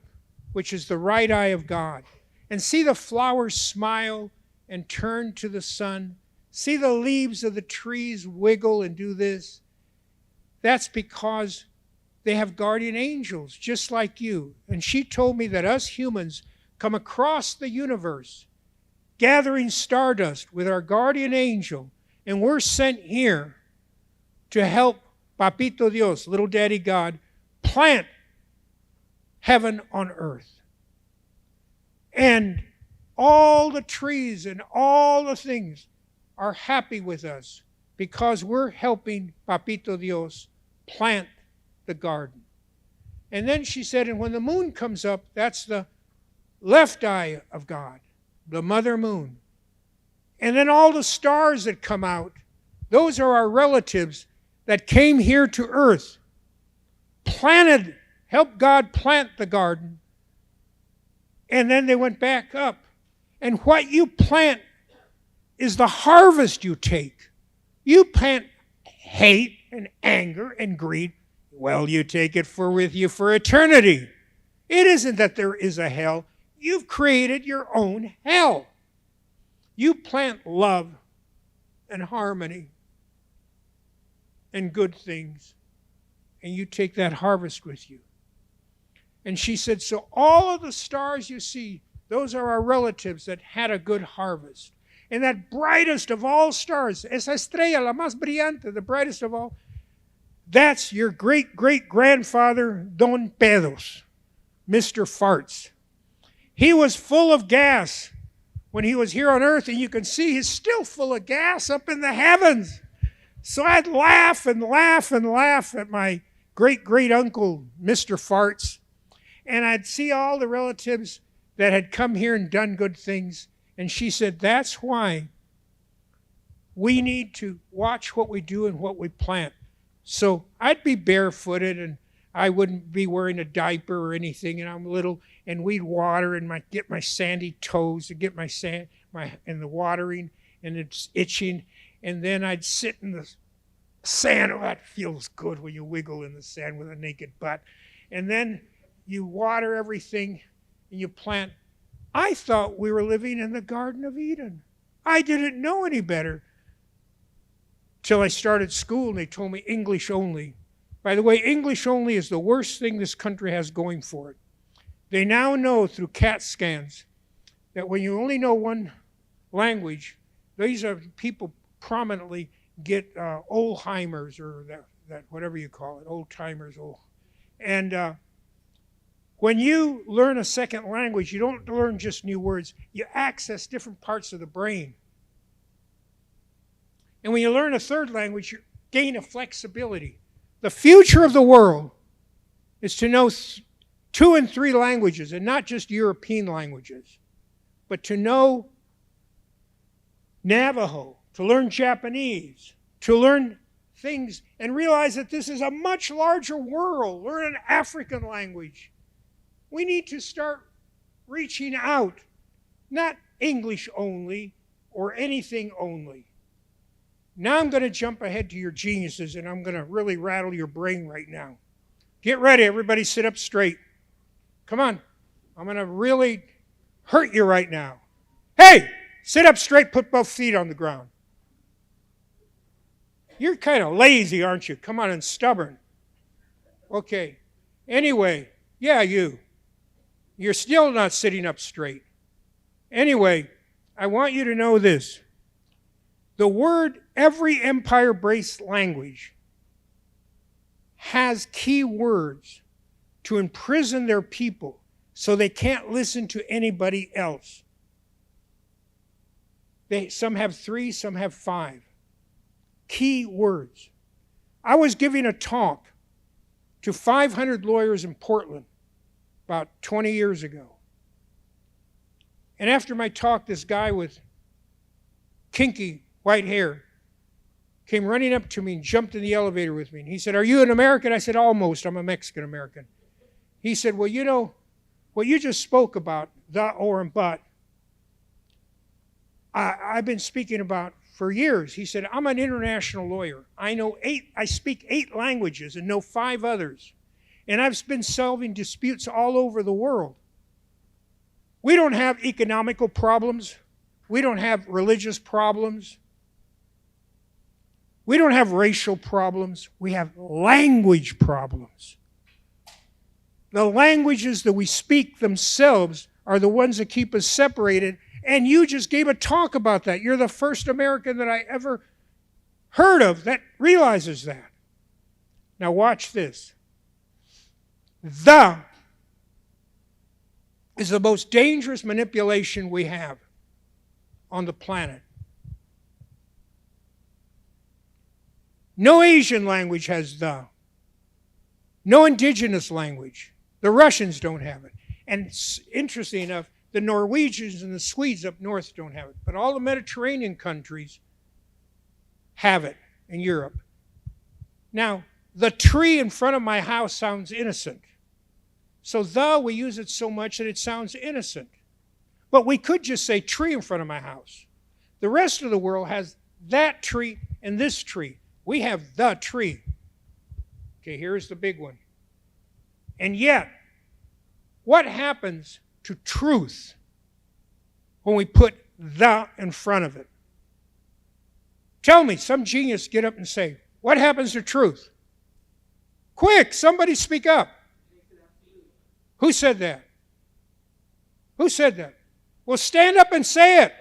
which is the right eye of God. And see the flowers smile and turn to the sun. See the leaves of the trees wiggle and do this. That's because they have guardian angels, just like you. And she told me that us humans come across the universe, gathering stardust with our guardian angel, and we're sent here to help Papito Dios, little daddy God, plant heaven on earth. And all the trees and all the things are happy with us because we're helping Papito Dios plant the garden. And then she said, and when the moon comes up, that's the left eye of God, the mother moon. And then all the stars that come out, those are our relatives that came here to earth, helped God plant the garden, and then they went back up. And what you plant is the harvest you take. You plant hate and anger and greed. Well, you take it with you for eternity. It isn't that there is a hell. You've created your own hell. You plant love and harmony and good things, and you take that harvest with you. And she said, so all of the stars you see, those are our relatives that had a good harvest. And that brightest of all stars, esa estrella, la más brillante, the brightest of all, that's your great-great-grandfather, Don Pedos, Mr. Farts. He was full of gas when he was here on earth, and you can see he's still full of gas up in the heavens. So I'd laugh and laugh and laugh at my great-great-uncle, Mr. Farts, and I'd see all the relatives that had come here and done good things. And she said, that's why we need to watch what we do and what we plant. So I'd be barefooted and I wouldn't be wearing a diaper or anything, and I'm little, and we'd water and get my sandy toes and get my sand in the watering, and it's itching, and then I'd sit in the sand. Oh, that feels good when you wiggle in the sand with a naked butt. And then you water everything and you plant. I thought we were living in the Garden of Eden. I didn't know any better till I started school and they told me English only. By the way, English only is the worst thing this country has going for it. They now know through CAT scans that when you only know one language, these are people prominently get Alzheimer's or that whatever you call it, old-timers. And when you learn a second language, you don't learn just new words. You access different parts of the brain. And when you learn a third language, you gain a flexibility. The future of the world is to know 2 and 3 languages, and not just European languages, but to know Navajo, to learn Japanese, to learn things, and realize that this is a much larger world. Learn an African language. We need to start reaching out, not English only or anything only. Now I'm going to jump ahead to your geniuses, and I'm going to really rattle your brain right now. Get ready, everybody, sit up straight. Come on. I'm going to really hurt you right now. Hey, sit up straight, put both feet on the ground. You're kind of lazy, aren't you? Come on, and stubborn. Okay. Anyway, yeah, you. You're still not sitting up straight. Anyway, I want you to know this. The word, every empire-based language has key words to imprison their people so they can't listen to anybody else. Some have 3, some have 5. Key words. I was giving a talk to 500 lawyers in Portland about 20 years ago. And after my talk, this guy with kinky white hair came running up to me and jumped in the elevator with me. And he said, "Are you an American?" I said, "Almost. I'm a Mexican American." He said, "Well, you know, what you just spoke about, the, or, and but, I've been speaking about for years." He said, "I'm an international lawyer. I speak 8 languages and know 5 others. And I've been solving disputes all over the world. We don't have economical problems. We don't have religious problems. We don't have racial problems. We have language problems. The languages that we speak themselves are the ones that keep us separated. And you just gave a talk about that. You're the first American that I ever heard of that realizes that. Now watch this. The is the most dangerous manipulation we have on the planet. No Asian language has the. No indigenous language. The Russians don't have it. And interesting enough, the Norwegians and the Swedes up north don't have it. But all the Mediterranean countries have it in Europe. Now, the tree in front of my house sounds innocent. So we use it so much that it sounds innocent. But we could just say tree in front of my house. The rest of the world has that tree and this tree. We have the tree. Okay, here's the big one. And yet, what happens to truth when we put the in front of it? Tell me, some genius get up and say, what happens to truth? Quick, somebody speak up. Who said that? Who said that? Well, stand up and say it.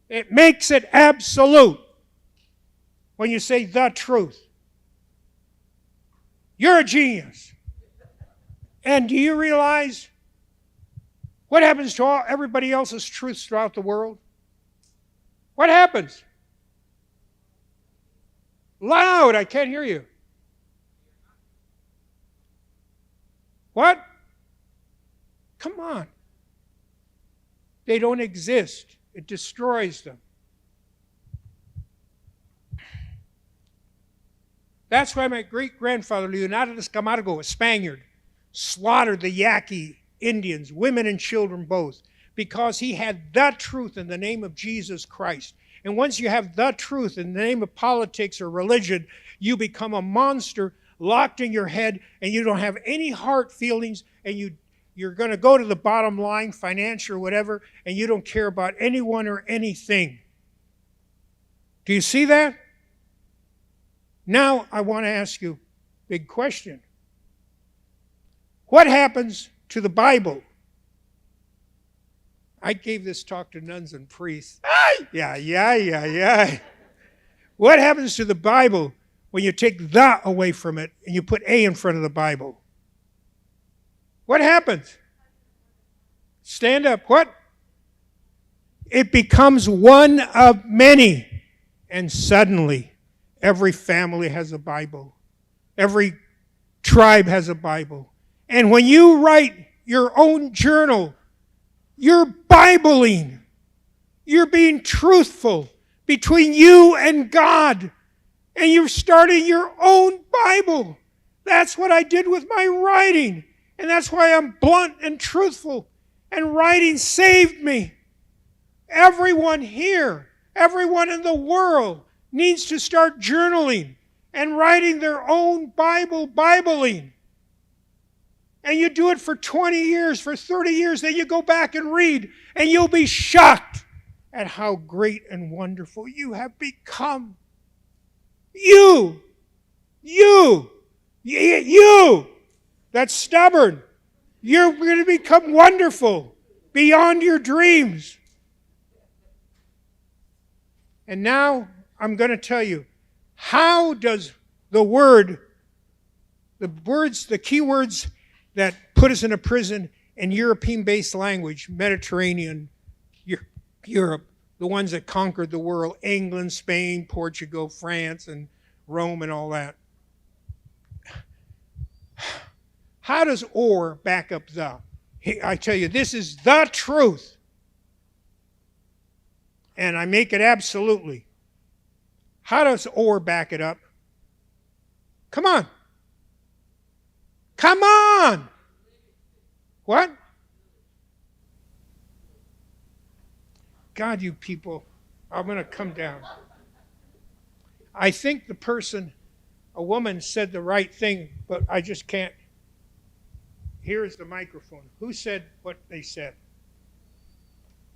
It makes it absolute when you say the truth. You're a genius. And do you realize what happens to everybody else's truths throughout the world? What happens? Loud, I can't hear you. What? Come on. They don't exist. It destroys them. That's why my great-grandfather, Leonardo Camargo, a Spaniard, slaughtered the Yaqui Indians, women and children both, because he had the truth in the name of Jesus Christ. And once you have the truth in the name of politics or religion, you become a monster locked in your head, and you don't have any heart feelings, and you're going to go to the bottom line, financial or whatever, and you don't care about anyone or anything. Do you see that? Now I want to ask you a big question. What happens to the Bible? I gave this talk to nuns and priests. Yeah. What happens to the Bible when you take the away from it and you put a in front of the Bible? What happens? Stand up. What? It becomes one of many. And suddenly, every family has a Bible. Every tribe has a Bible. And when you write your own journal, you're Bibling. You're being truthful between you and God. And you're starting your own Bible. That's what I did with my writing. And that's why I'm blunt and truthful. And writing saved me. Everyone here, everyone in the world needs to start journaling and writing their own Bibling. And you do it for 20 years, for 30 years, then you go back and read, and you'll be shocked at how great and wonderful you have become. You, that's stubborn. You're going to become wonderful beyond your dreams. And now I'm going to tell you, how does the key words that put us in a prison in European-based language, Mediterranean, Europe, the ones that conquered the world, England, Spain, Portugal, France, and Rome and all that. How does or back up the? I tell you, this is the truth. And I make it absolutely. How does or back it up? Come on. Come on. What? God, you people, I'm going to come down. I think a woman said the right thing, but I just can't. Here's the microphone. Who said what they said?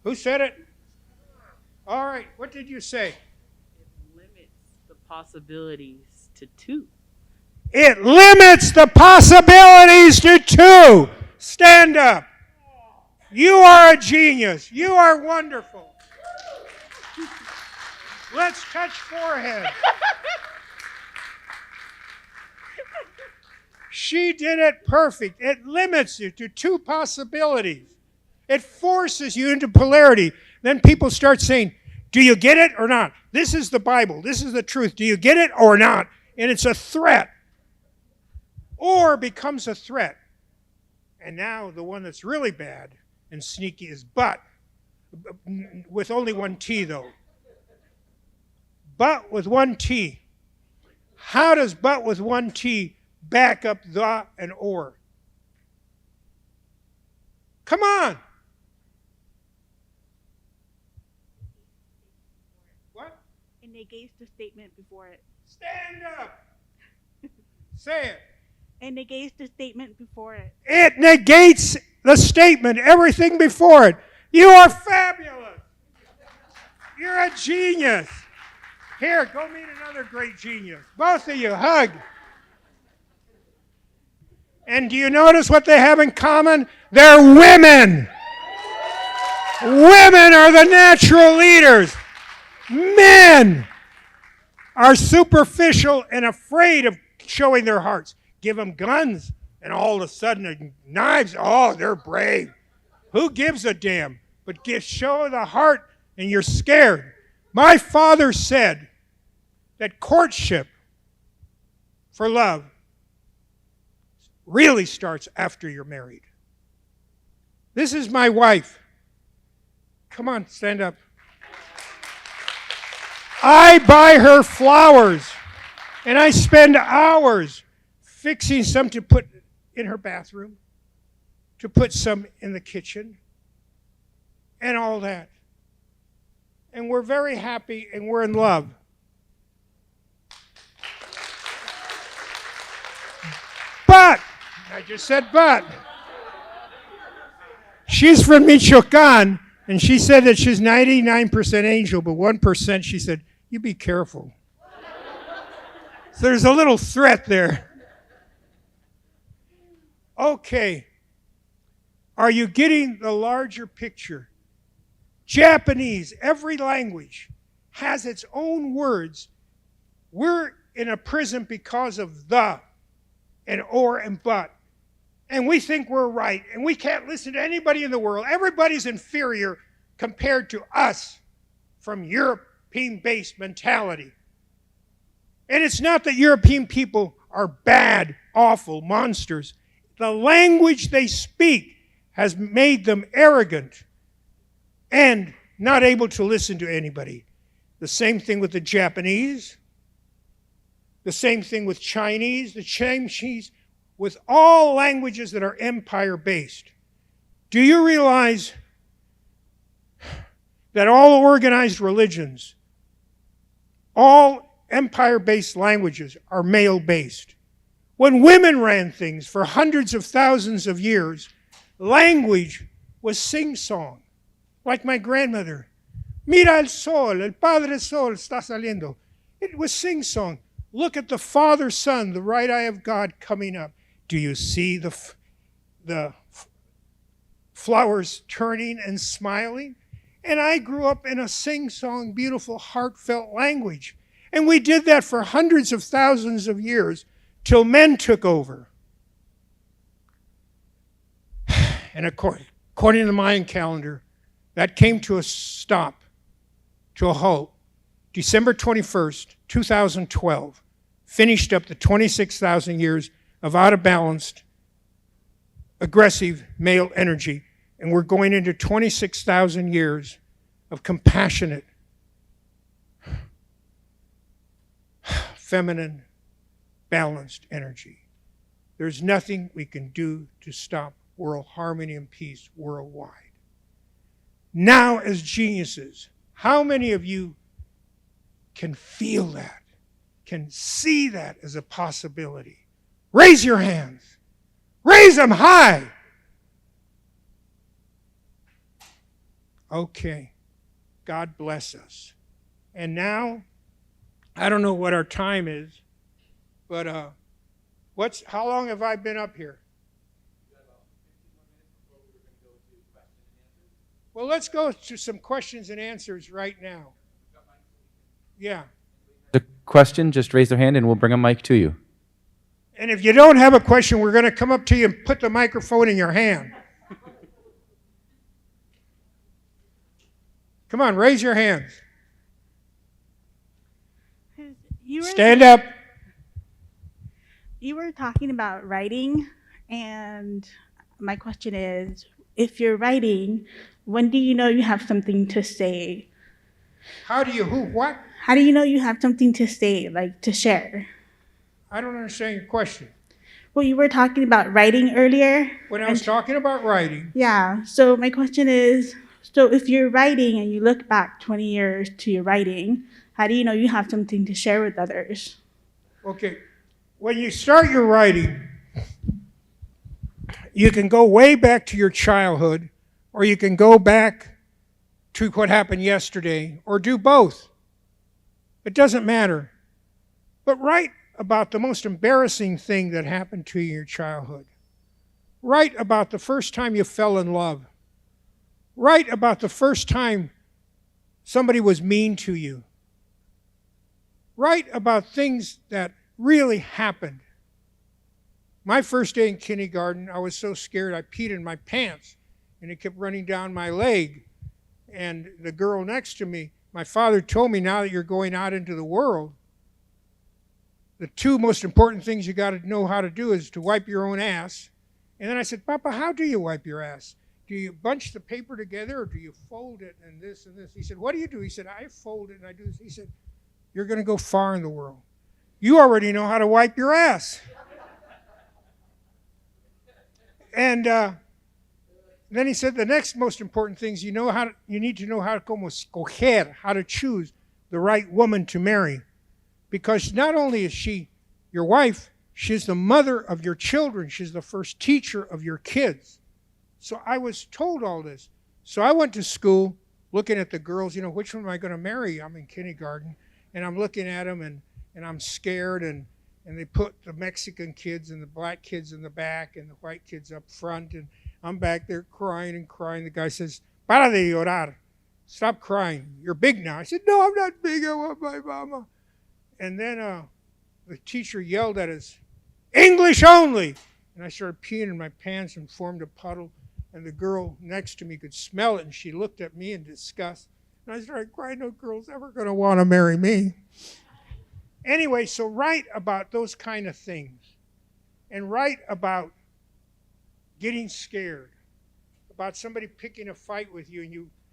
Who said it? All right, what did you say? It limits the possibilities to two. It limits the possibilities to two. Stand up. You are a genius. You are wonderful. Let's touch forehead. She did it perfect. It limits you to two possibilities. It forces you into polarity. Then people start saying, do you get it or not? This is the Bible. This is the truth. Do you get it or not? And it's a threat. Or becomes a threat. And now the one that's really bad and sneaky is but. With only one T, though. But with one T. How does but with one T back up the and or? Come on. What? It negates the statement before it. Stand up. Say it. It negates the statement before it. It negates the statement, everything before it. You are fabulous. You're a genius. Here, go meet another great genius. Both of you, hug. And do you notice what they have in common? They're women. Women are the natural leaders. Men are superficial and afraid of showing their hearts. Give them guns, and all of a sudden, knives, oh, they're brave. Who gives a damn? But show the heart, and you're scared. My father said that courtship for love really starts after you're married. This is my wife. Come on, stand up. I buy her flowers, and I spend hours fixing some to put in her bathroom, to put some in the kitchen, and all that. And we're very happy, and we're in love. But, I just said but. She's from Michoacan, and she said that she's 99% angel, but 1% she said, you be careful. So there's a little threat there. Okay. Are you getting the larger picture? Japanese, every language has its own words. We're in a prison because of the and or and but. And we think we're right, and we can't listen to anybody in the world. Everybody's inferior compared to us from European-based mentality. And it's not that European people are bad, awful monsters. The language they speak has made them arrogant and not able to listen to anybody. The same thing with the Japanese. The same thing with Chinese. The same with all languages that are empire-based. Do you realize that all organized religions, all empire-based languages are male-based? When women ran things for hundreds of thousands of years, language was sing-song, like my grandmother. Mira el sol, el Padre Sol está saliendo. It was sing-song. Look at the Father, Son, the right eye of God coming up. Do you see the flowers turning and smiling? And I grew up in a sing-song, beautiful, heartfelt language. And we did that for hundreds of thousands of years till men took over. And according to the Mayan calendar, that came to a stop, to a halt. December 21st, 2012, finished up the 26,000 years of out-of-balanced, aggressive male energy. And we're going into 26,000 years of compassionate, feminine, balanced energy. There's nothing we can do to stop world harmony and peace worldwide. Now, as geniuses, how many of you can feel that, can see that as a possibility? Raise your hands. Raise them high. Okay. God bless us. And now, I don't know what our time is, but how long have I been up here? Well, let's go to some questions and answers right now. Yeah. The question, just raise their hand and we'll bring a mic to you. And if you don't have a question, we're going to come up to you and put the microphone in your hand. Come on, raise your hands. Stand up. You were talking about writing, and my question is, if you're writing, when do you know you have something to say? How do you, what? How do you know you have something to say, like to share? I don't understand your question. Well, you were talking about writing earlier. When I was talking about writing. Yeah, so my question is, so if you're writing and you look back 20 years to your writing, how do you know you have something to share with others? Okay, when you start your writing, you can go way back to your childhood, or you can go back to what happened yesterday, or do both. It doesn't matter. But write about the most embarrassing thing that happened to you in your childhood. Write about the first time you fell in love. Write about the first time somebody was mean to you. Write about things that really happened. My first day in kindergarten, I was so scared I peed in my pants, and it kept running down my leg. And the girl next to me, my father told me, now that you're going out into the world, the two most important things you got to know how to do is to wipe your own ass. And then I said, Papa, how do you wipe your ass? Do you bunch the paper together, or do you fold it and this and this? He said, what do you do? He said, I fold it and I do this. He said, you're going to go far in the world. You already know how to wipe your ass. And then he said, the next most important thing is you need to know how to como escoger, how to choose the right woman to marry. Because not only is she your wife, she's the mother of your children. She's the first teacher of your kids. So I was told all this. So I went to school looking at the girls, which one am I going to marry? I'm in kindergarten. And I'm looking at them, and I'm scared, and they put the Mexican kids and the black kids in the back and the white kids up front, and I'm back there crying and crying. The guy says, para de llorar. Stop crying. You're big now. I said, no, I'm not big. I want my mama. And then the teacher yelled at us, English only. And I started peeing in my pants and formed a puddle. And the girl next to me could smell it, and she looked at me in disgust. And I started crying, no girl's ever going to want to marry me. Anyway, so write about those kind of things. And write about getting scared, about somebody picking a fight with you,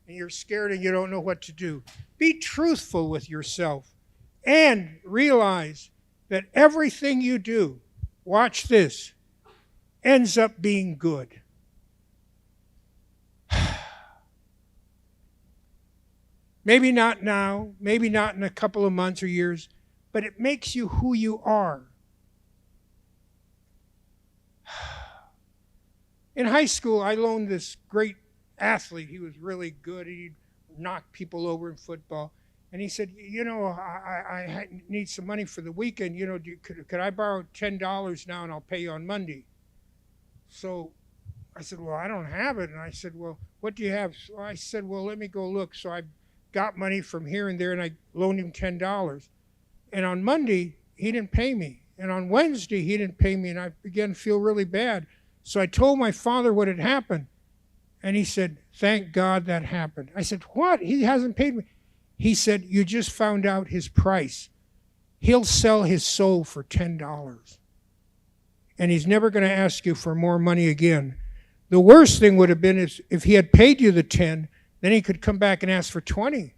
and you're scared and you don't know what to do. Be truthful with yourself and realize that everything you do, watch this, ends up being good. Maybe not now, maybe not in a couple of months or years, but it makes you who you are. In high school, I loaned this great athlete. He was really good. He'd knock people over in football. And he said, you know, I need some money for the weekend. You know, could I borrow $10 now and I'll pay you on Monday? So I said, well, I don't have it. And I said, well, what do you have? So I said, well, let me go look. So I got money from here and there, and I loaned him $10. And on Monday, he didn't pay me. And on Wednesday, he didn't pay me, and I began to feel really bad. So I told my father what had happened. And he said, thank God that happened. I said, what? He hasn't paid me. He said, you just found out his price. He'll sell his soul for $10. And he's never going to ask you for more money again. The worst thing would have been if he had paid you the 10, then he could come back and ask for 20.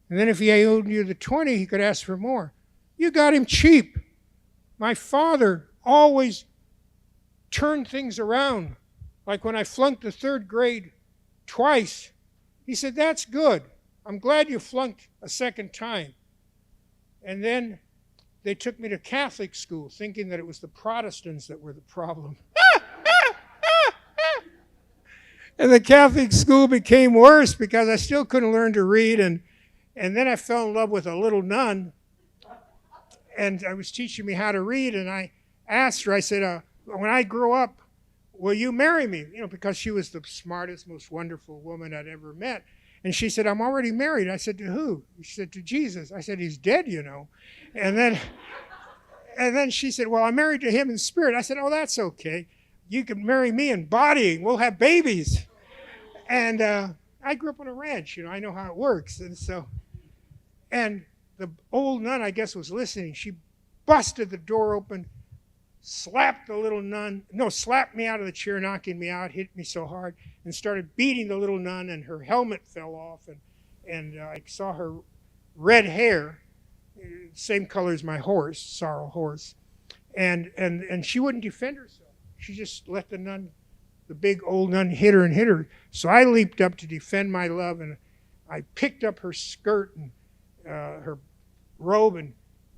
And then if he owed you the 20, he could ask for more. You got him cheap. My father always turned things around. Like when I flunked the 3rd grade twice, he said, that's good. I'm glad you flunked a second time. And then they took me to Catholic school, thinking that it was the Protestants that were the problem. And the Catholic school became worse because I still couldn't learn to read. And then I fell in love with a little nun. And I was teaching me how to read. And I asked her, I said, when I grow up, will you marry me? You know, because she was the smartest, most wonderful woman I'd ever met. And she said, I'm already married. I said, to who? She said, to Jesus. I said, he's dead, you know. And then she said, well, I'm married to him in spirit. I said, oh, that's okay. You can marry me in body. We'll have babies. And I grew up on a ranch. You know, I know how it works. And the old nun, I guess, was listening. She busted the door open, slapped me out of the chair, knocking me out, hit me so hard, and started beating the little nun, and her helmet fell off, and I saw her red hair, same color as my horse, sorrel horse, and she wouldn't defend herself. She just let the big old nun hit her and hit her. So I leaped up to defend my love, and I picked up her skirt and her robe, and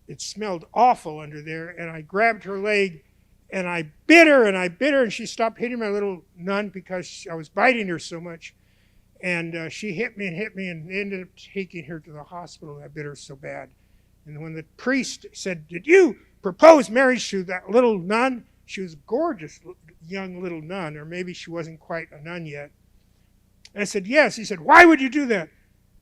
it smelled awful under there, and I grabbed her leg, and I bit her, and she stopped hitting my little nun because I was biting her so much. And she hit me, and ended up taking her to the hospital. I bit her so bad. And when the priest said, did you propose marriage to that little nun? She was a gorgeous young little nun, or maybe she wasn't quite a nun yet. And I said, yes. He said, why would you do that?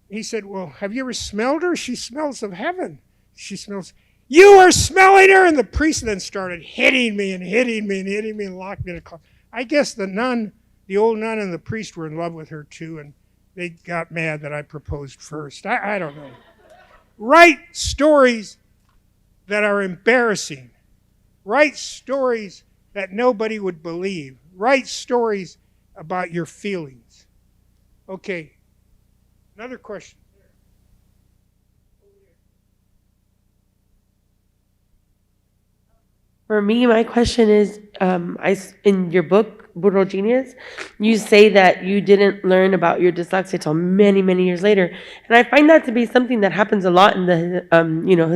He said, well, have you ever smelled her? She smells of heaven. She smells. You are smelling her! And the priest then started hitting me and locked me in a closet. I guess the old nun and the priest were in love with her too, and they got mad that I proposed first. I don't know. Write stories that are embarrassing. Write stories that nobody would believe. Write stories about your feelings. Okay, another question. For me, my question is, in your book, Brutal Genius, you say that you didn't learn about your dyslexia until many, many years later. And I find that to be something that happens a lot in the,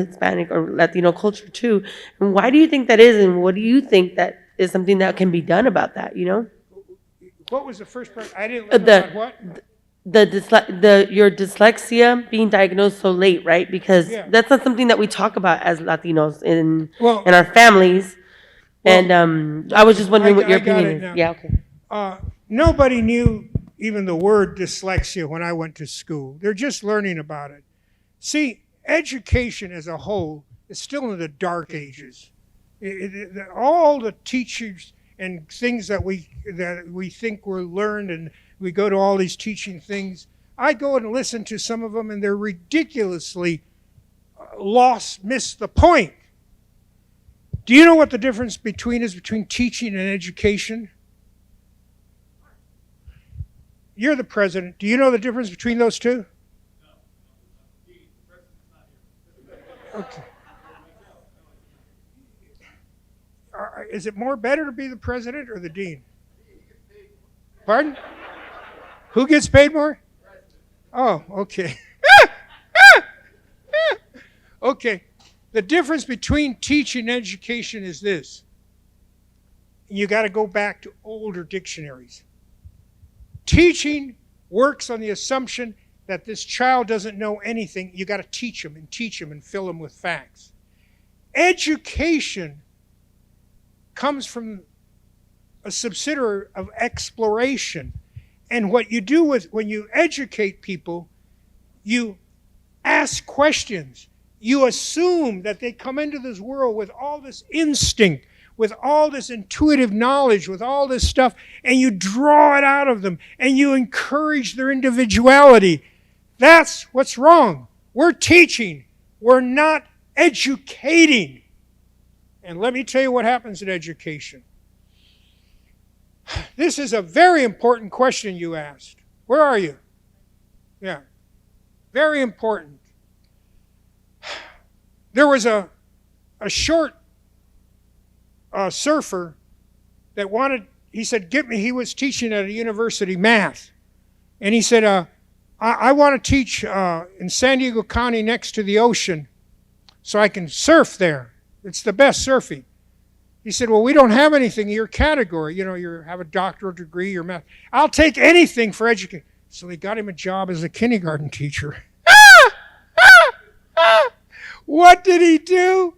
Hispanic or Latino culture too. And why do you think that is? And what do you think that is something that can be done about that, What was the first part? I didn't learn about what? Your dyslexia being diagnosed so late, right? Because that's not something that we talk about as Latinos in our families. And I was just wondering what your opinion is. Yeah, okay. Nobody knew even the word dyslexia when I went to school. They're just learning about it. See, education as a whole is still in the dark ages. All the teachers and things that we think were learned, and we go to all these teaching things. I go and listen to some of them, and they're ridiculously missed the point. Do you know what the difference between teaching and education? You're the president. Do you know the difference between those two? Okay. Is it more better to be the president or the dean? Pardon? Who gets paid more? Oh, okay. Okay. The difference between teaching and education is this. You got to go back to older dictionaries. Teaching works on the assumption that this child doesn't know anything, you got to teach him and fill him with facts. Education comes from a subsidiary of exploration. And what you do when you educate people, you ask questions. You assume that they come into this world with all this instinct, with all this intuitive knowledge, with all this stuff, and you draw it out of them, and you encourage their individuality. That's what's wrong. We're teaching. We're not educating. And let me tell you what happens in education. This is a very important question you asked. Where are you? Yeah. Very important. There was a short surfer that wanted, he said, he was teaching at a university math. And he said, I want to teach in San Diego County next to the ocean so I can surf there. It's the best surfing. He said, well, we don't have anything in your category. You know, you have a doctoral degree, your math. I'll take anything for education. So they got him a job as a kindergarten teacher. What did he do?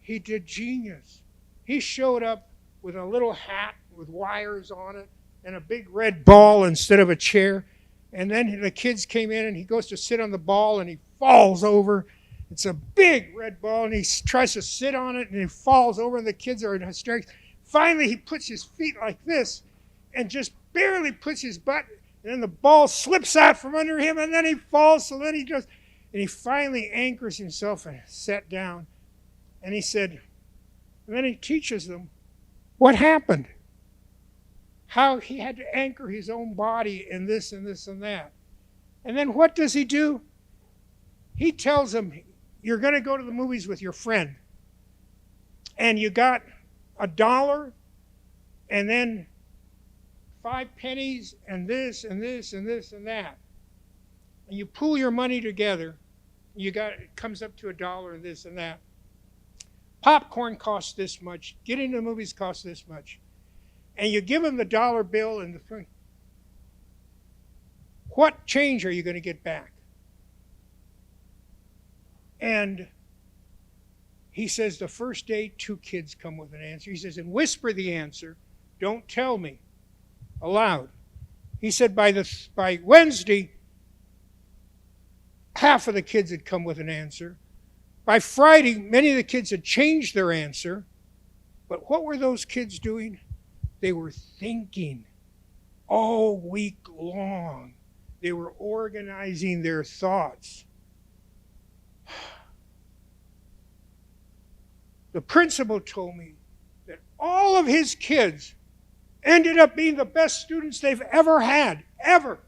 He did genius. He showed up with a little hat with wires on it and a big red ball instead of a chair. And then the kids came in and he goes to sit on the ball and he falls over. It's a big red ball and he tries to sit on it and he falls over and the kids are in hysterics. Finally, he puts his feet like this and just barely puts his butt, and then the ball slips out from under him and then he falls. So then he goes, and he finally anchors himself and sat down. And he said, and then he teaches them what happened. How he had to anchor his own body in this and this and that. And then what does he do? He tells them, you're going to go to the movies with your friend. And you got $1 and then 5 pennies and this and this and this and that. And you pool your money together. It comes up to $1 and this and that. Popcorn costs this much. Getting to the movies costs this much. And you give them the dollar bill and the thing. What change are you going to get back? And he says the first day 2 kids come with an answer. He says, and whisper the answer. Don't tell me aloud. He said by Wednesday, half of the kids had come with an answer. By Friday, many of the kids had changed their answer. But what were those kids doing? They were thinking all week long. They were organizing their thoughts. The principal told me that all of his kids ended up being the best students they've ever had, ever.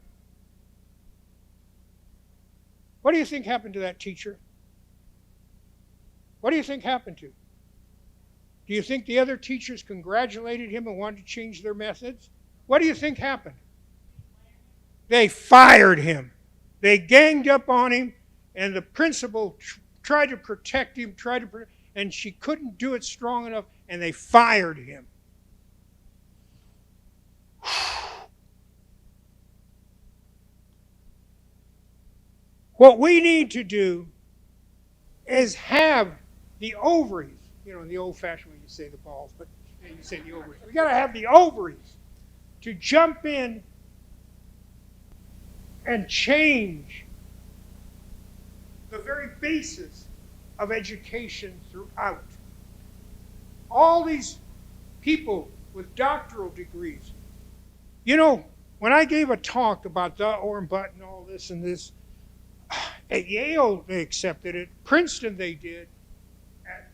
What do you think happened to that teacher? What do you think happened to? Do you think the other teachers congratulated him and wanted to change their methods? What do you think happened? They fired him. They ganged up on him, and the principal tried to protect him, and she couldn't do it strong enough, and they fired him. What we need to do is have the ovaries, in the old-fashioned way you say the balls, but you say the ovaries. We got to have the ovaries to jump in and change the very basis of education throughout. All these people with doctoral degrees. When I gave a talk about the Orm Butt and all this and this, at Yale they accepted it, Princeton they did, at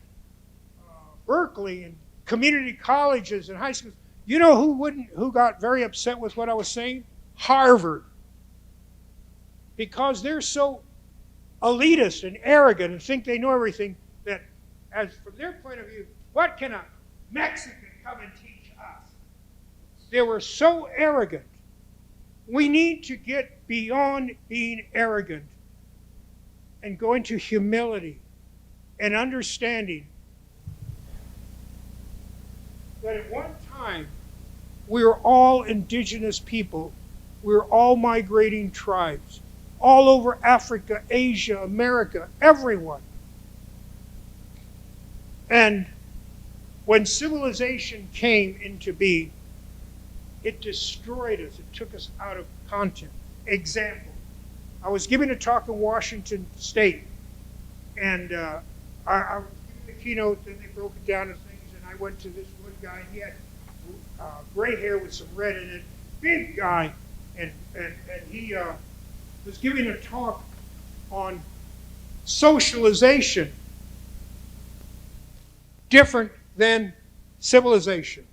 Berkeley and community colleges and high schools. You know who got very upset with what I was saying? Harvard. Because they're so elitist and arrogant and think they know everything that, as from their point of view, what can a Mexican come and teach us? They were so arrogant. We need to get beyond being arrogant and go into humility and understanding that at one time we were all indigenous people We're all migrating tribes, all over Africa, Asia, America, everyone. And when civilization came into being, it destroyed us. It took us out of content. Example, I was giving a talk in Washington State, and I was giving the keynote, and they broke it down to things, and I went to this one guy, and he had gray hair with some red in it, big guy, and he was giving a talk on socialization, different than civilization.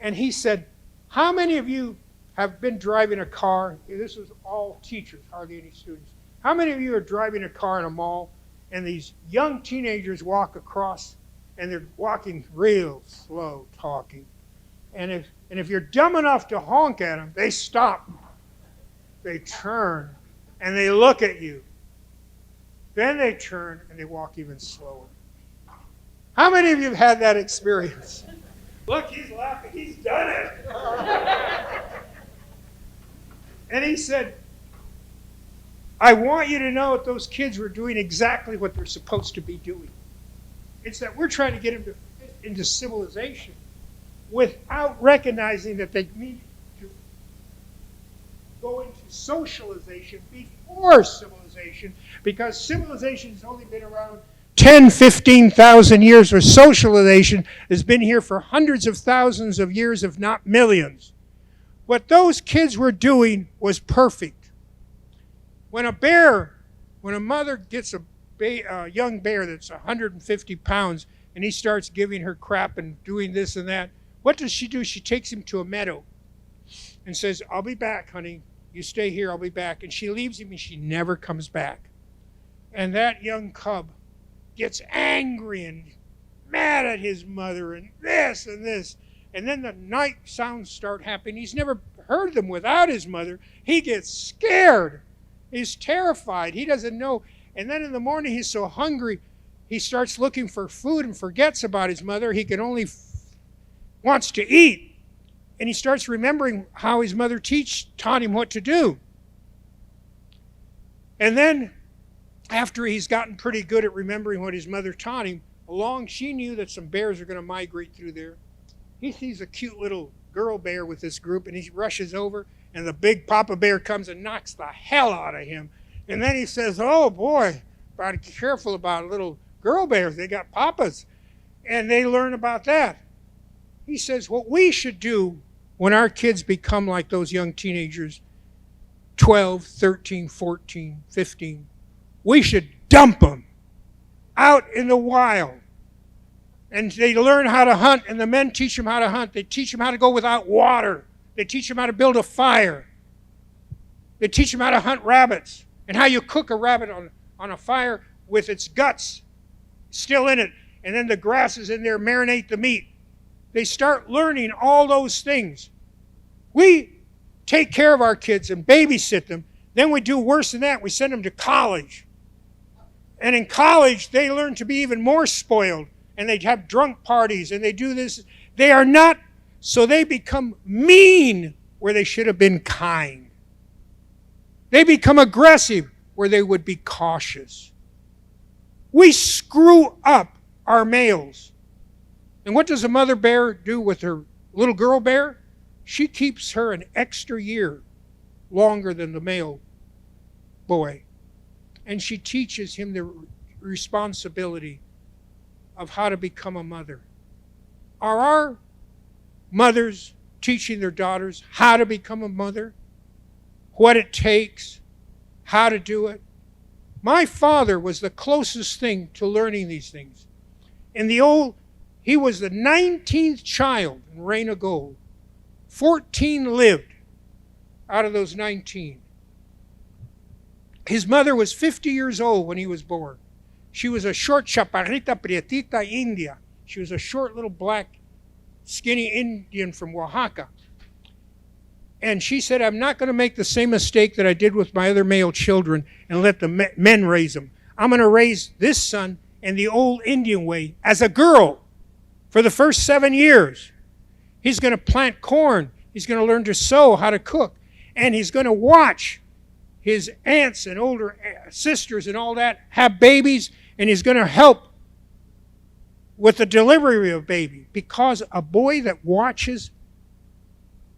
And he said, how many of you have been driving a car? This was all teachers, hardly any students. How many of you are driving a car in a mall and these young teenagers walk across and they're walking real slow, talking? And if you're dumb enough to honk at them, they stop. They turn and they look at you. Then they turn and they walk even slower. How many of you have had that experience? Look, he's laughing. He's done it. And he said, I want you to know that those kids were doing exactly what they're supposed to be doing. It's that we're trying to get them to fit into civilization without recognizing that they need to go into socialization before civilization, because civilization has only been around 10, 15,000 years, where socialization has been here for hundreds of thousands of years, if not millions. What those kids were doing was perfect. When a mother gets a young bear that's 150 pounds and he starts giving her crap and doing this and that, what does she do? She takes him to a meadow and says, I'll be back, honey. You stay here, I'll be back. And she leaves him and she never comes back. And that young cub gets angry and mad at his mother and this and this. And then the night sounds start happening. He's never heard them without his mother. He gets scared. He's terrified. He doesn't know. And then in the morning, he's so hungry, he starts looking for food and forgets about his mother. He can only wants to eat. And he starts remembering how his mother taught him what to do. And then after he's gotten pretty good at remembering what his mother taught him, she knew that some bears are going to migrate through there. He sees a cute little girl bear with this group, and he rushes over, and the big papa bear comes and knocks the hell out of him. And then he says, oh boy, gotta be careful about little girl bears. They got papas. And they learn about that. He says, what we should do when our kids become like those young teenagers, 12, 13, 14, 15, we should dump them out in the wild. And they learn how to hunt, and the men teach them how to hunt. They teach them how to go without water. They teach them how to build a fire. They teach them how to hunt rabbits and how you cook a rabbit on a fire with its guts still in it, and then the grass is in there, marinate the meat. They start learning all those things. We take care of our kids and babysit them. Then we do worse than that. We send them to college. And in college, they learn to be even more spoiled. And they have drunk parties, and they do this. They are not, so they become mean where they should have been kind. They become aggressive where they would be cautious. We screw up our males. And what does a mother bear do with her little girl bear? She keeps her an extra year longer than the male boy. And she teaches him the responsibility of how to become a mother. Are our mothers teaching their daughters how to become a mother? What it takes? How to do it? My father was the closest thing to learning these things. He was the 19th child in Reign of Gold. 14 lived out of those 19. His mother was 50 years old when he was born. She was a short, chaparrita, prietita India. She was a short, little black, skinny Indian from Oaxaca. And she said, I'm not going to make the same mistake that I did with my other male children and let the men raise them. I'm going to raise this son in the old Indian way as a girl for the first 7 years. He's going to plant corn. He's going to learn to sew, how to cook. and he's going to watch his aunts and older sisters and all that have babies, and he's going to help with the delivery of a baby, because a boy that watches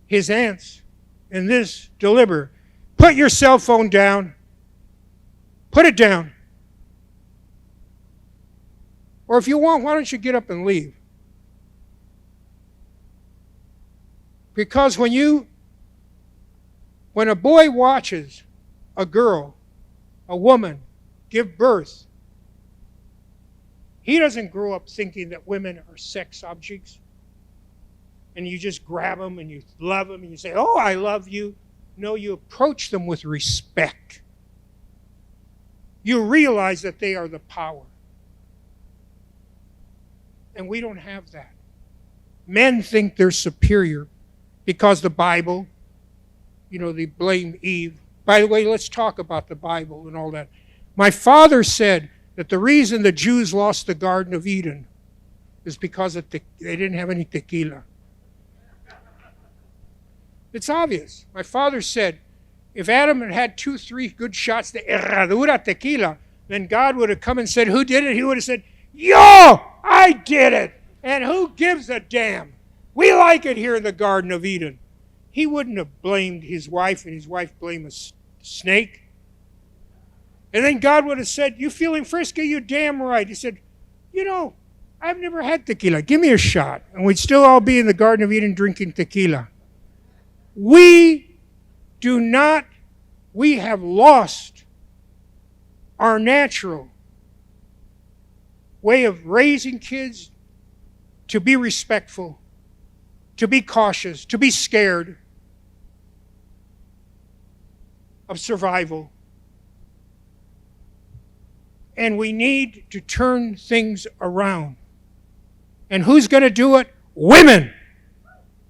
his aunts and this deliver. Put your cell phone down. Put it down. Or if you want, why don't you get up and leave? Because when a boy watches a girl, a woman, give birth, he doesn't grow up thinking that women are sex objects. And you just grab them and you love them and you say, oh, I love you. No, you approach them with respect. You realize that they are the power. And we don't have that. Men think they're superior because the Bible, they blame Eve. By the way, let's talk about the Bible and all that. My father said that the reason the Jews lost the Garden of Eden is because they didn't have any tequila. It's obvious. My father said, if Adam had had 2-3 good shots de herradura tequila, then God would have come and said, who did it? He would have said, yo, I did it. And who gives a damn? We like it here in the Garden of Eden. He wouldn't have blamed his wife and his wife blamed a snake. And then God would have said, you feeling frisky? You damn right. He said, I've never had tequila. Give me a shot. And we'd still all be in the Garden of Eden drinking tequila. We have lost our natural way of raising kids to be respectful, to be cautious, to be scared of survival. And we need to turn things around. And who's going to do it? Women!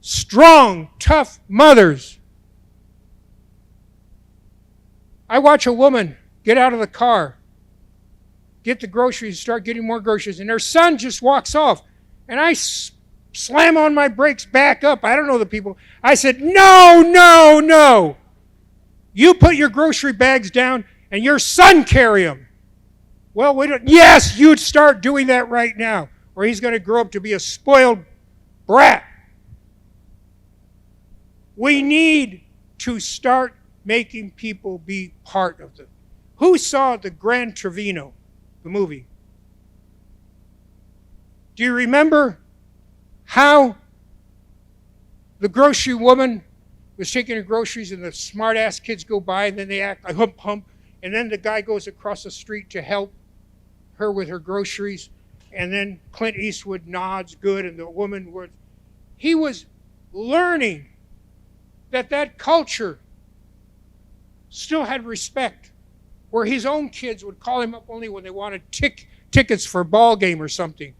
Strong, tough mothers. I watch a woman get out of the car, get the groceries, start getting more groceries, and her son just walks off. And I slam on my brakes, back up. I don't know the people. I said, no. You put your grocery bags down and your son carry them. Well, we don't. Yes, you'd start doing that right now, or he's going to grow up to be a spoiled brat. We need to start making people be part of them. Who saw the Gran Torino, the movie? Do you remember how the grocery woman was taking her groceries and the smart-ass kids go by and then they act like hump, and then the guy goes across the street to help her with her groceries, and then Clint Eastwood nods good and the woman would. He was learning that culture still had respect, where his own kids would call him up only when they wanted tickets for a ball game or something.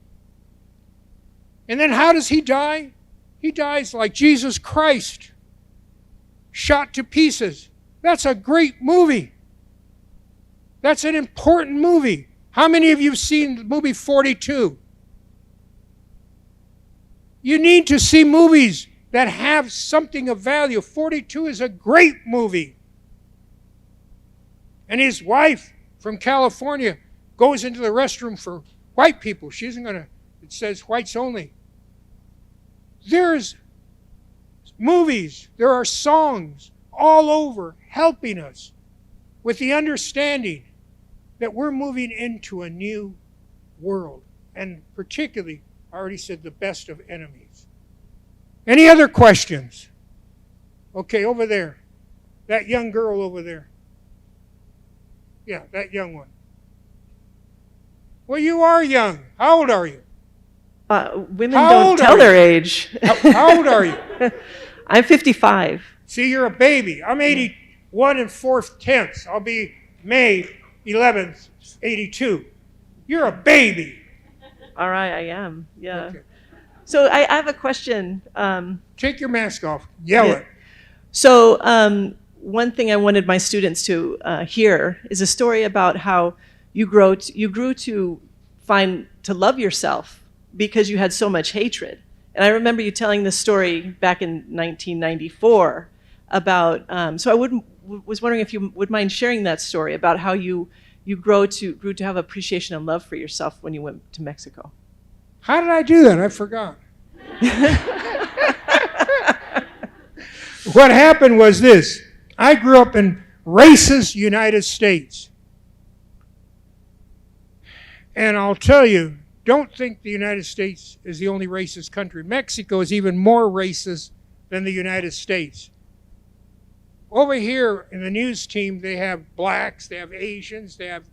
And then how does he die? He dies like Jesus Christ, shot to pieces. That's a great movie. That's an important movie. How many of you have seen the movie 42? You need to see movies that have something of value. 42 is a great movie. And his wife from California goes into the restroom for white people. She isn't going to, it says whites only. There's movies, there are songs all over helping us with the understanding that we're moving into a new world. And particularly, I already said, the best of enemies. Any other questions? Okay, over there. That young girl over there. Yeah, that young one. Well, you are young. How old are you? Women don't tell their age. How old are you? I'm 55. See, you're a baby. I'm 81 and 4/10. I'll be May 11th, 82. You're a baby. All right, I am. Yeah. Okay. So I have a question. Take your mask off. Yell it. So one thing I wanted my students to hear is a story about how you grew to love yourself because you had so much hatred. And I remember you telling this story back in 1994 about. So I was wondering if you would mind sharing that story about how you grew to have appreciation and love for yourself when you went to Mexico. How did I do that? I forgot. What happened was this. I grew up in racist United States. And I'll tell you, don't think the United States is the only racist country. Mexico is even more racist than the United States. Over here in the news team, they have blacks, they have Asians, they have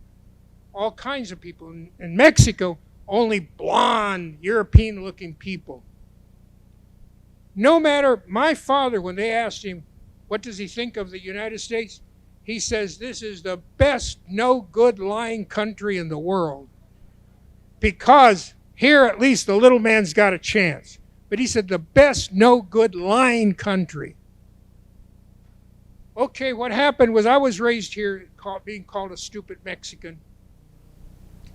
all kinds of people. In Mexico, only blonde, European-looking people. No matter, my father, when they asked him, what does he think of the United States? He says, this is the best no-good lying country in the world. Because here at least the little man's got a chance. But he said, the best no-good lying country. Okay, what happened was I was raised here being called a stupid Mexican.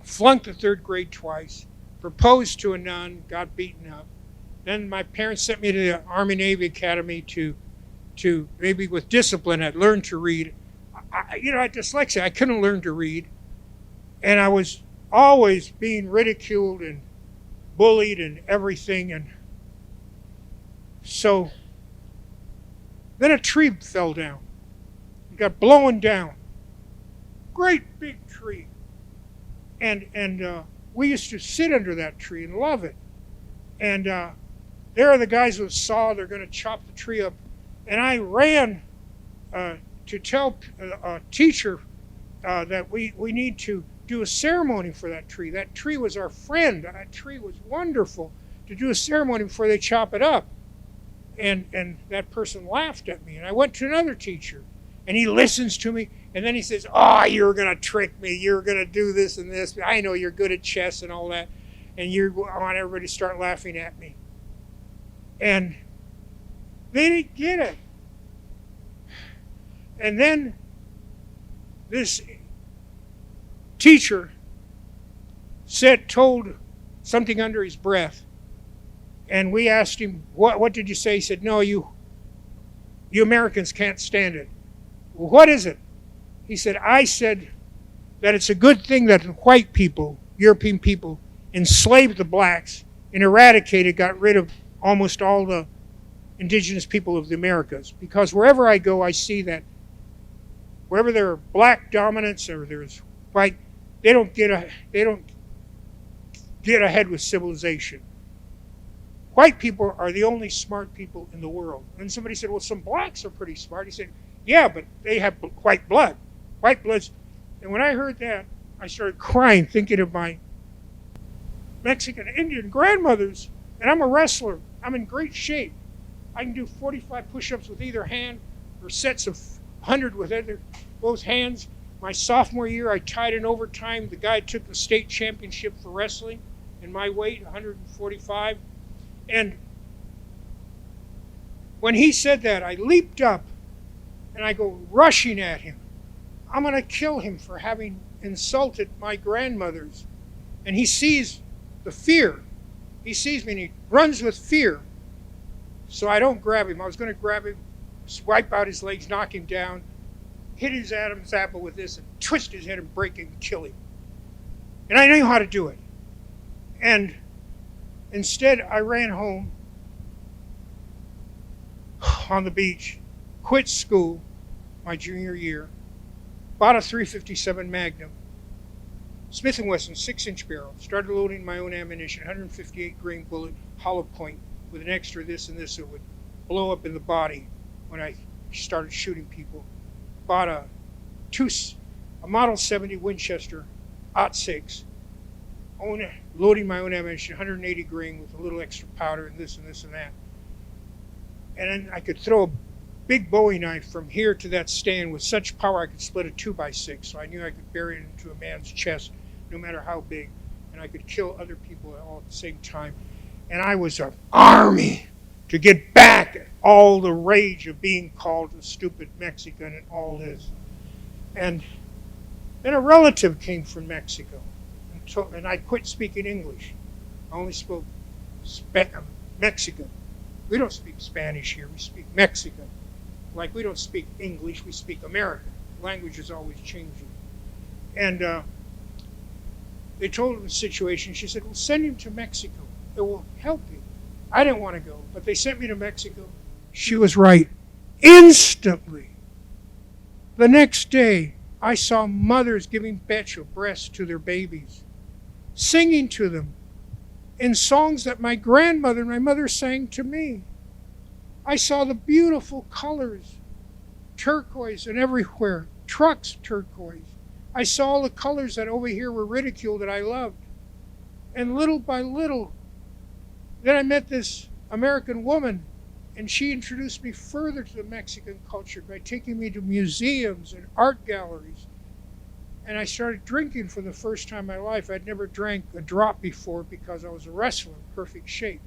Flunked the 3rd grade twice. Proposed to a nun, got beaten up. Then my parents sent me to the Army Navy Academy to maybe with discipline, I'd learn to read. I had dyslexia. I couldn't learn to read. And I was always being ridiculed and bullied and everything. And so then a tree fell down. It got blown down. Great big tree. And we used to sit under that tree and love it. And there are the guys with a saw. They're going to chop the tree up. And I ran to tell a teacher that we need to do a ceremony for that tree. That tree was our friend. That tree was wonderful, to do a ceremony before they chop it up. And that person laughed at me. And I went to another teacher. And he listens to me. And then he says, oh, you were going to trick me. You were going to do this and this. I know you're good at chess and all that. And you want everybody to start laughing at me. And they didn't get it. And then this teacher told something under his breath. And we asked him, what did you say? He said, no, you Americans can't stand it. Well, what is it? He said, I said that it's a good thing that the white people, European people, enslaved the blacks and got rid of almost all the indigenous people of the Americas. Because wherever I go, I see that wherever there are black dominance or there's white, they don't get ahead with civilization. White people are the only smart people in the world. And somebody said, well, some blacks are pretty smart. He said, yeah, but they have white blood. White blood's. And when I heard that, I started crying, thinking of my Mexican Indian grandmothers. And I'm a wrestler. I'm in great shape. I can do 45 push-ups with either hand or sets of 100 with both hands. My sophomore year, I tied in overtime. The guy took the state championship for wrestling in my weight, 145. And when he said that, I leaped up and I go rushing at him. I'm going to kill him for having insulted my grandmothers. And he sees the fear. He sees me and he runs with fear. So I don't grab him. I was going to grab him, swipe out his legs, knock him down, hit his Adam's apple with this and twist his head and break him and kill him. And I knew how to do it. And instead, I ran home on the beach, quit school my junior year, bought a .357 Magnum, Smith & Wesson 6-inch barrel, started loading my own ammunition, 158 grain bullet, hollow point, with an extra this and this that would blow up in the body when I started shooting people. Bought a Model 70 Winchester .6, loading my own ammunition, 180 grain with a little extra powder and this and this and that. And then I could throw a big Bowie knife from here to that stand with such power I could split a 2x6. So I knew I could bury it into a man's chest, no matter how big. And I could kill other people all at the same time. And I was an army to get back at all the rage of being called a stupid Mexican and all this. And then a relative came from Mexico. And I quit speaking English. I only spoke Mexican. We don't speak Spanish here, we speak Mexican. Like we don't speak English, we speak American. Language is always changing. And they told him the situation. She said, well, send him to Mexico. It will help him. I didn't want to go, but they sent me to Mexico. She was right. Instantly. The next day, I saw mothers giving pecho, breast, to their babies, singing to them in songs that my grandmother and my mother sang to me. I saw the beautiful colors, turquoise and everywhere, trucks turquoise. I saw all the colors that over here were ridiculed that I loved. And little by little, then I met this American woman, and she introduced me further to the Mexican culture by taking me to museums and art galleries. And I started drinking for the first time in my life. I'd never drank a drop before because I was a wrestler in perfect shape.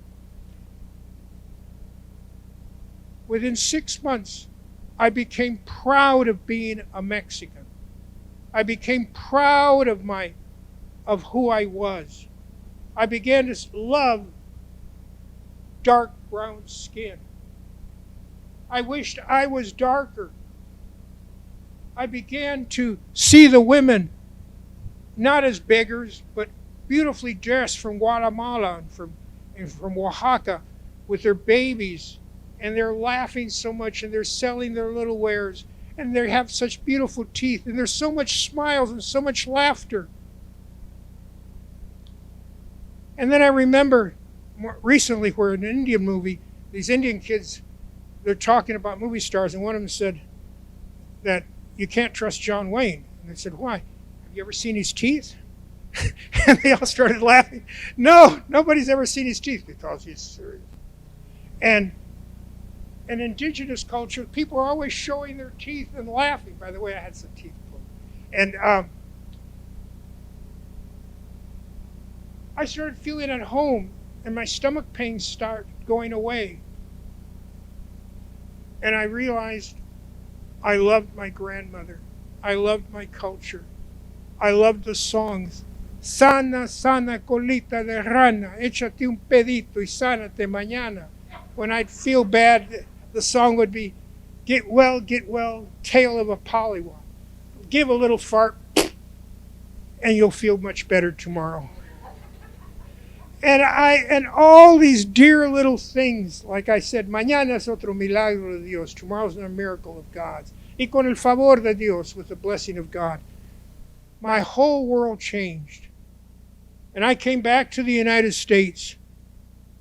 Within 6 months, I became proud of being a Mexican. I became proud of who I was. I began to love dark brown skin. I wished I was darker. I began to see the women not as beggars, but beautifully dressed from Guatemala and from Oaxaca with their babies, and they're laughing so much, and they're selling their little wares, and they have such beautiful teeth, and there's so much smiles and so much laughter. And then I remember more recently where in an Indian movie, these Indian kids, they're talking about movie stars, and one of them said that you can't trust John Wayne. And they said, why? Have you ever seen his teeth? And they all started laughing. No, nobody's ever seen his teeth because he's serious. And in indigenous culture, people are always showing their teeth and laughing. By the way, I had some teeth pulled. And I started feeling at home, and my stomach pains started going away. And I realized I loved my grandmother. I loved my culture. I loved the songs. Sana, sana colita de rana, échate un pedito y sánate mañana. When I'd feel bad, the song would be, get well, tale of a pollywog. Give a little fart, and you'll feel much better tomorrow. And all these dear little things, like I said, mañana es otro milagro de Dios. Tomorrow's a miracle of God's. Y con el favor de Dios, with the blessing of God. My whole world changed. And I came back to the United States,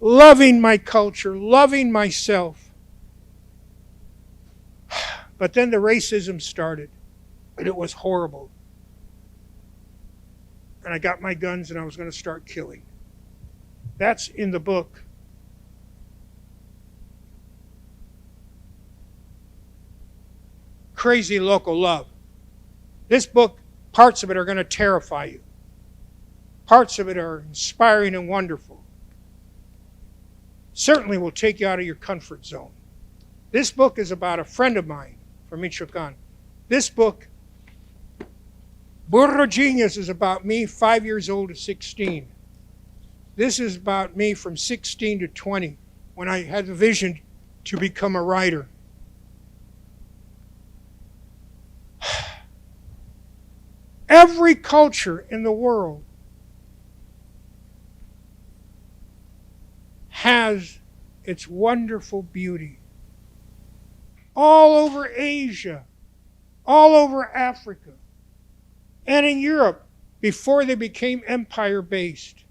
loving my culture, loving myself. But then the racism started, and it was horrible. And I got my guns, and I was going to start killing. That's in the book. Crazy Local Love. This book, parts of it are going to terrify you. Parts of it are inspiring and wonderful. Certainly will take you out of your comfort zone. This book is about a friend of mine from Michoacan. This book, Burro Genius, is about me 5 years old to 16. This is about me from 16 to 20, when I had the vision to become a writer. Every culture in the world has its wonderful beauty. All over Asia, all over Africa, and in Europe, before they became empire-based.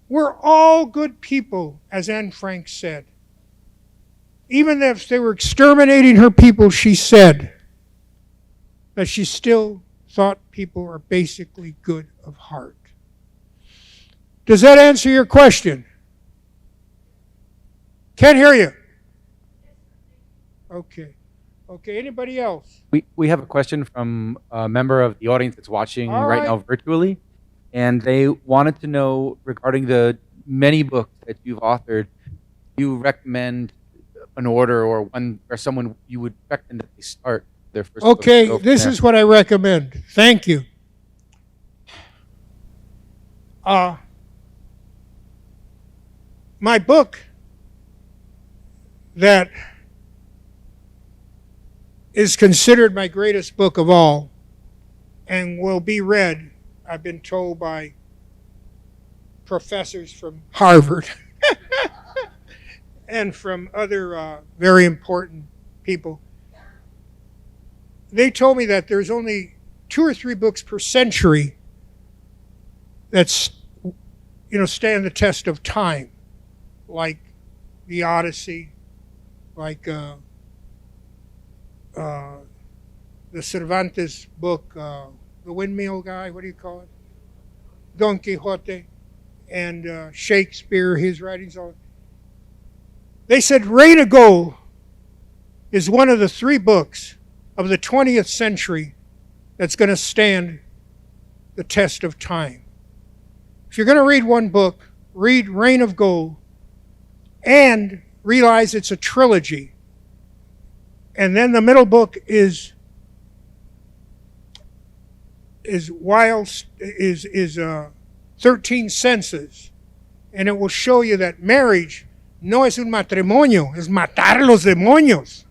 We're all good people, as Anne Frank said. Even if they were exterminating her people, she said that she still thought people are basically good of heart. Does that answer your question? Can't hear you. Okay. Okay, anybody else? We have a question from a member of the audience that's watching All right right. now virtually, and they wanted to know regarding the many books that you've authored, do you recommend an order or one or someone you would recommend that they start their first book? Okay, Go from this there. is what I recommend. Thank you. My book that is considered my greatest book of all and will be read, I've been told, by professors from Harvard and from other very important people. They told me that there's only 2 or 3 books per century that's, stand the test of time, like the Odyssey, like the Cervantes book, the windmill guy, what do you call it? Don Quixote, and Shakespeare, his writings. They said Rain of Gold is one of the 3 books of the 20th century that's going to stand the test of time. If you're going to read one book, read Rain of Gold and realize it's a trilogy. And then the middle book is 13 Senses, and it will show you that marriage no es un matrimonio, es matar los demonios.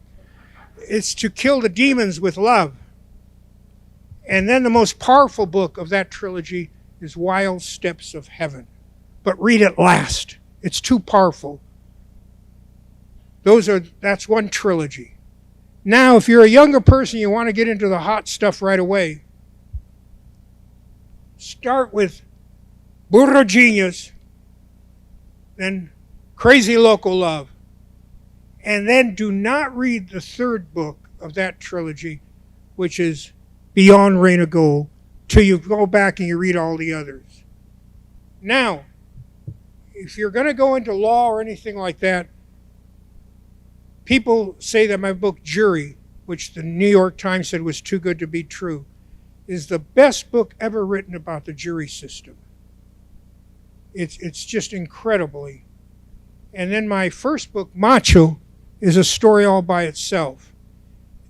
It's to kill the demons with love. And then the most powerful book of that trilogy is Wild Steps of Heaven. But read it last. It's too powerful. That's one trilogy. Now, if you're a younger person, you want to get into the hot stuff right away, start with Burro Genius, then Crazy Local Love, and then do not read the 3rd book of that trilogy, which is Beyond Rain of Gold, till you go back and you read all the others. Now, if you're going to go into law or anything like that, people say that my book, Jury, which the New York Times said was too good to be true, is the best book ever written about the jury system. It's just incredibly. And then my first book, Macho, is a story all by itself.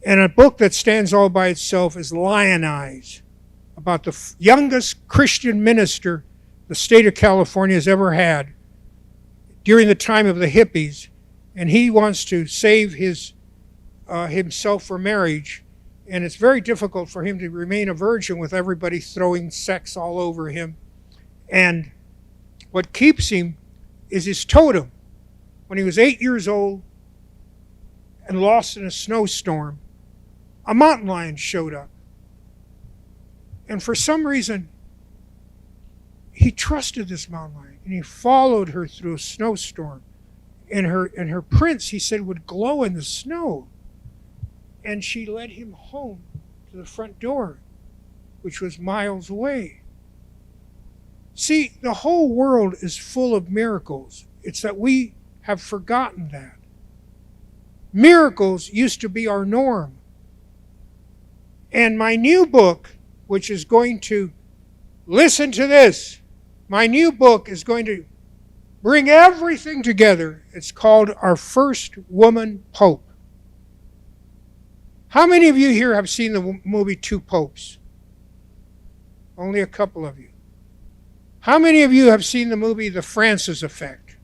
And a book that stands all by itself is Lion Eyes, about the youngest Christian minister the state of California has ever had during the time of the hippies. And he wants to save himself for marriage. And it's very difficult for him to remain a virgin with everybody throwing sex all over him. And what keeps him is his totem. When he was 8 years old and lost in a snowstorm, a mountain lion showed up. And for some reason, he trusted this mountain lion, and he followed her through a snowstorm. And her prints, he said, would glow in the snow. And she led him home to the front door, which was miles away. See, the whole world is full of miracles. It's that we have forgotten that. Miracles used to be our norm. And my new book, which is going to, listen to this, my new book is going to bring everything together. It's called Our First Woman Pope. How many of you here have seen the movie Two Popes? Only a couple of you. How many of you have seen the movie The Francis Effect?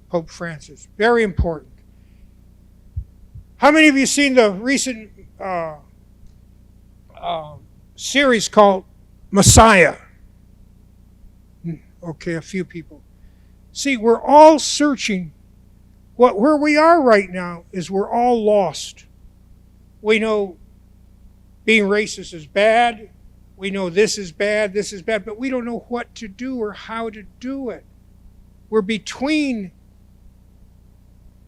Pope Francis. Very important. How many of you seen the recent series called Messiah? Okay, a few people. See, we're all searching. Where we are right now is we're all lost. We know being racist is bad. We know this is bad, but we don't know what to do or how to do it. We're between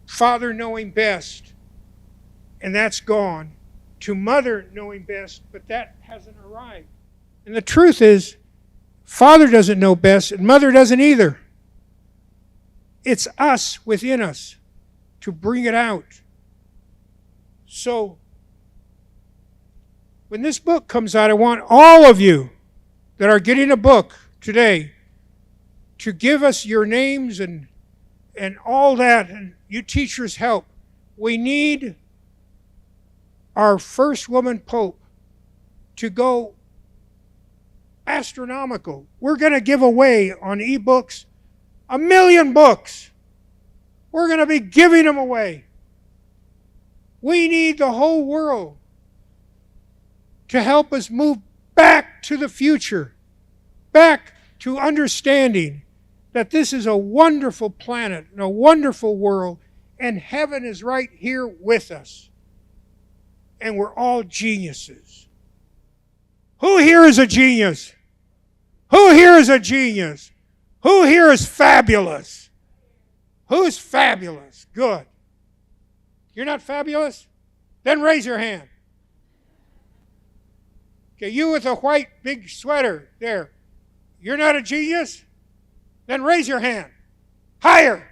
Father knowing best, and that's gone, to Mother knowing best, but that hasn't arrived. And the truth is, Father doesn't know best, and Mother doesn't either. It's us within us to bring it out. So, when this book comes out, I want all of you that are getting a book today to give us your names and all that, and you teachers help. We need our first woman pope to go astronomical. We're going to give away on ebooks 1 million books. We're going to be giving them away. We need the whole world to help us move back to the future, back to understanding that this is a wonderful planet and a wonderful world, and heaven is right here with us. And we're all geniuses. Who here is a genius? Who here is a genius? Who here is fabulous? Who's fabulous? Good. You're not fabulous? Then raise your hand. Okay, you with a white big sweater there. You're not a genius? Then raise your hand. Higher.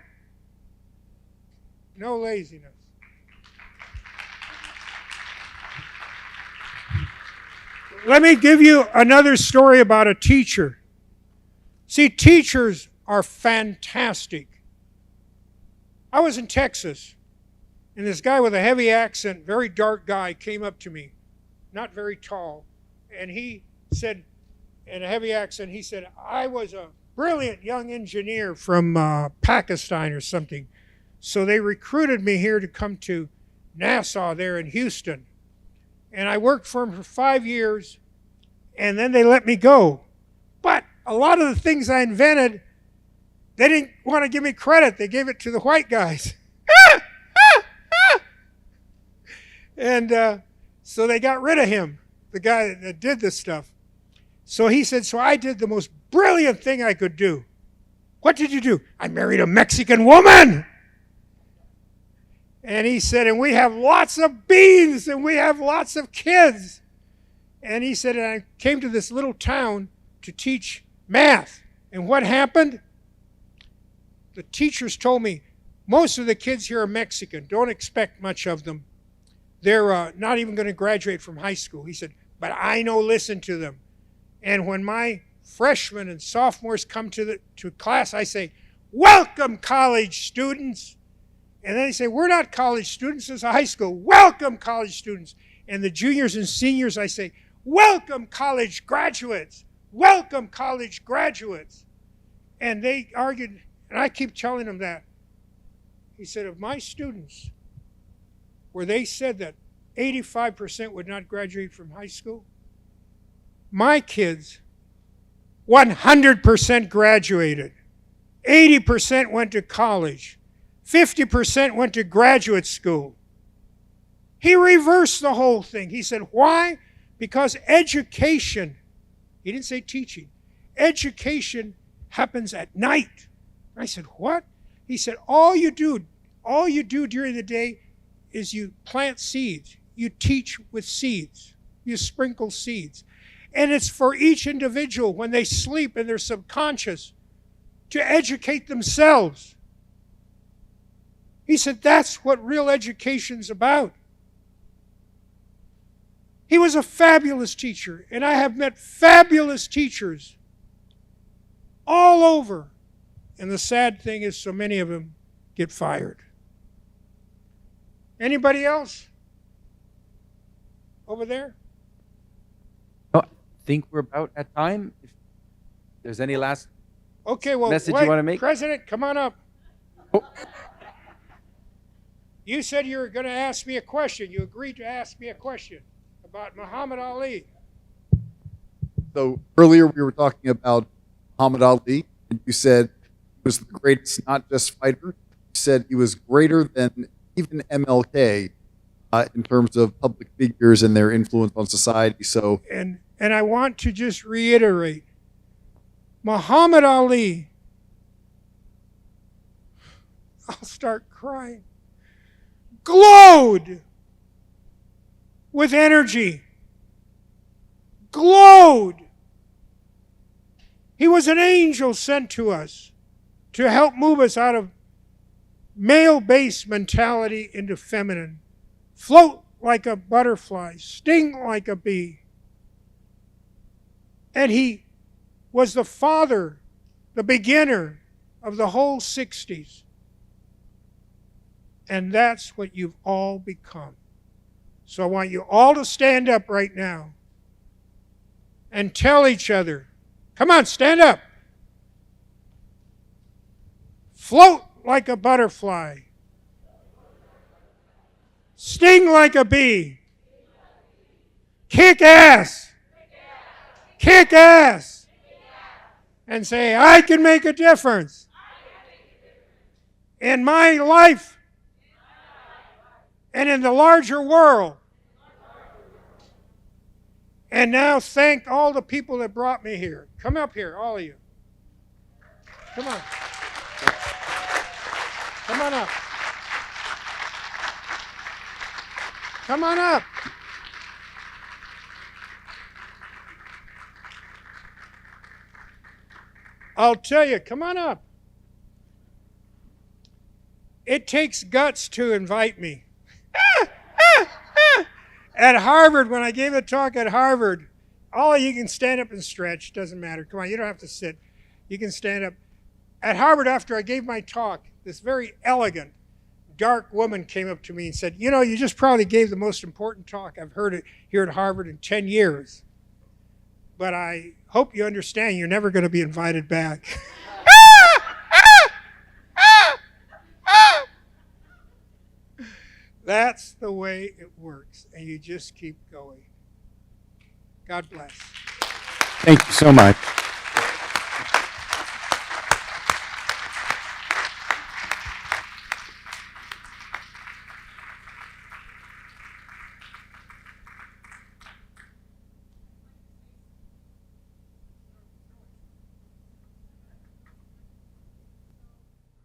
No laziness. Let me give you another story about a teacher. See, teachers are fantastic. I was in Texas, and this guy with a heavy accent, very dark guy, came up to me, not very tall, and he said, in a heavy accent, he said, I was a brilliant young engineer from Pakistan or something. So they recruited me here to come to NASA there in Houston. And I worked for them for 5 years, and then they let me go. But a lot of the things I invented, they didn't want to give me credit. They gave it to the white guys. And so they got rid of him, the guy that did this stuff. So he said, so I did the most brilliant thing I could do. What did you do? I married a Mexican woman. And he said, and we have lots of beans and we have lots of kids. And he said, and I came to this little town to teach math. And what happened? The teachers told me, most of the kids here are Mexican. Don't expect much of them. They're not even going to graduate from high school. He said, but I know, listen to them. And when my freshmen and sophomores come to class, I say, welcome, college students. And then they say, we're not college students, it's a high school. Welcome, college students. And the juniors and seniors, I say, welcome, college graduates. Welcome, college graduates. And they argued, and I keep telling them that. He said, of my students, where they said that 85% would not graduate from high school, my kids, 100% graduated. 80% went to college. 50% went to graduate school. He reversed the whole thing. He said, why? Because education, he didn't say teaching, education happens at night. I said, what? He said, all you do during the day is you plant seeds. You teach with seeds. You sprinkle seeds. And it's for each individual when they sleep in their subconscious to educate themselves. He said, that's what real education's about. He was a fabulous teacher, and I have met fabulous teachers all over. And the sad thing is so many of them get fired. Anybody else? Over there? No, I think we're about at time. If there's any last Okay, well, message wait, you want to make? President, come on up. Oh. You said you were going to ask me a question. You agreed to ask me a question about Muhammad Ali. So earlier we were talking about Muhammad Ali, and you said he was the greatest not just fighter. You said he was greater than even MLK in terms of public figures and their influence on society. So, and I want to just reiterate, Muhammad Ali, I'll start crying, glowed with energy. Glowed. He was an angel sent to us to help move us out of male-based mentality into feminine. Float like a butterfly, sting like a bee. And he was the father, the beginner of the whole 60s. And that's what you've all become. So I want you all to stand up right now and tell each other, come on, stand up. Float like a butterfly. Sting like a bee. Kick ass. Kick ass. And say, I can make a difference in my life and in the larger world. And now thank all the people that brought me here. Come up here, all of you. Come on. Come on up. Come on up. I'll tell you, come on up. It takes guts to invite me. At Harvard, when I gave a talk at Harvard, all of you can stand up and stretch, doesn't matter. Come on, you don't have to sit. You can stand up. At Harvard, after I gave my talk, this very elegant, dark woman came up to me and said, you know, you just probably gave the most important talk I've heard here at Harvard in 10 years. But I hope you understand you're never going to be invited back. That's the way it works, and you just keep going. God bless. Thank you so much.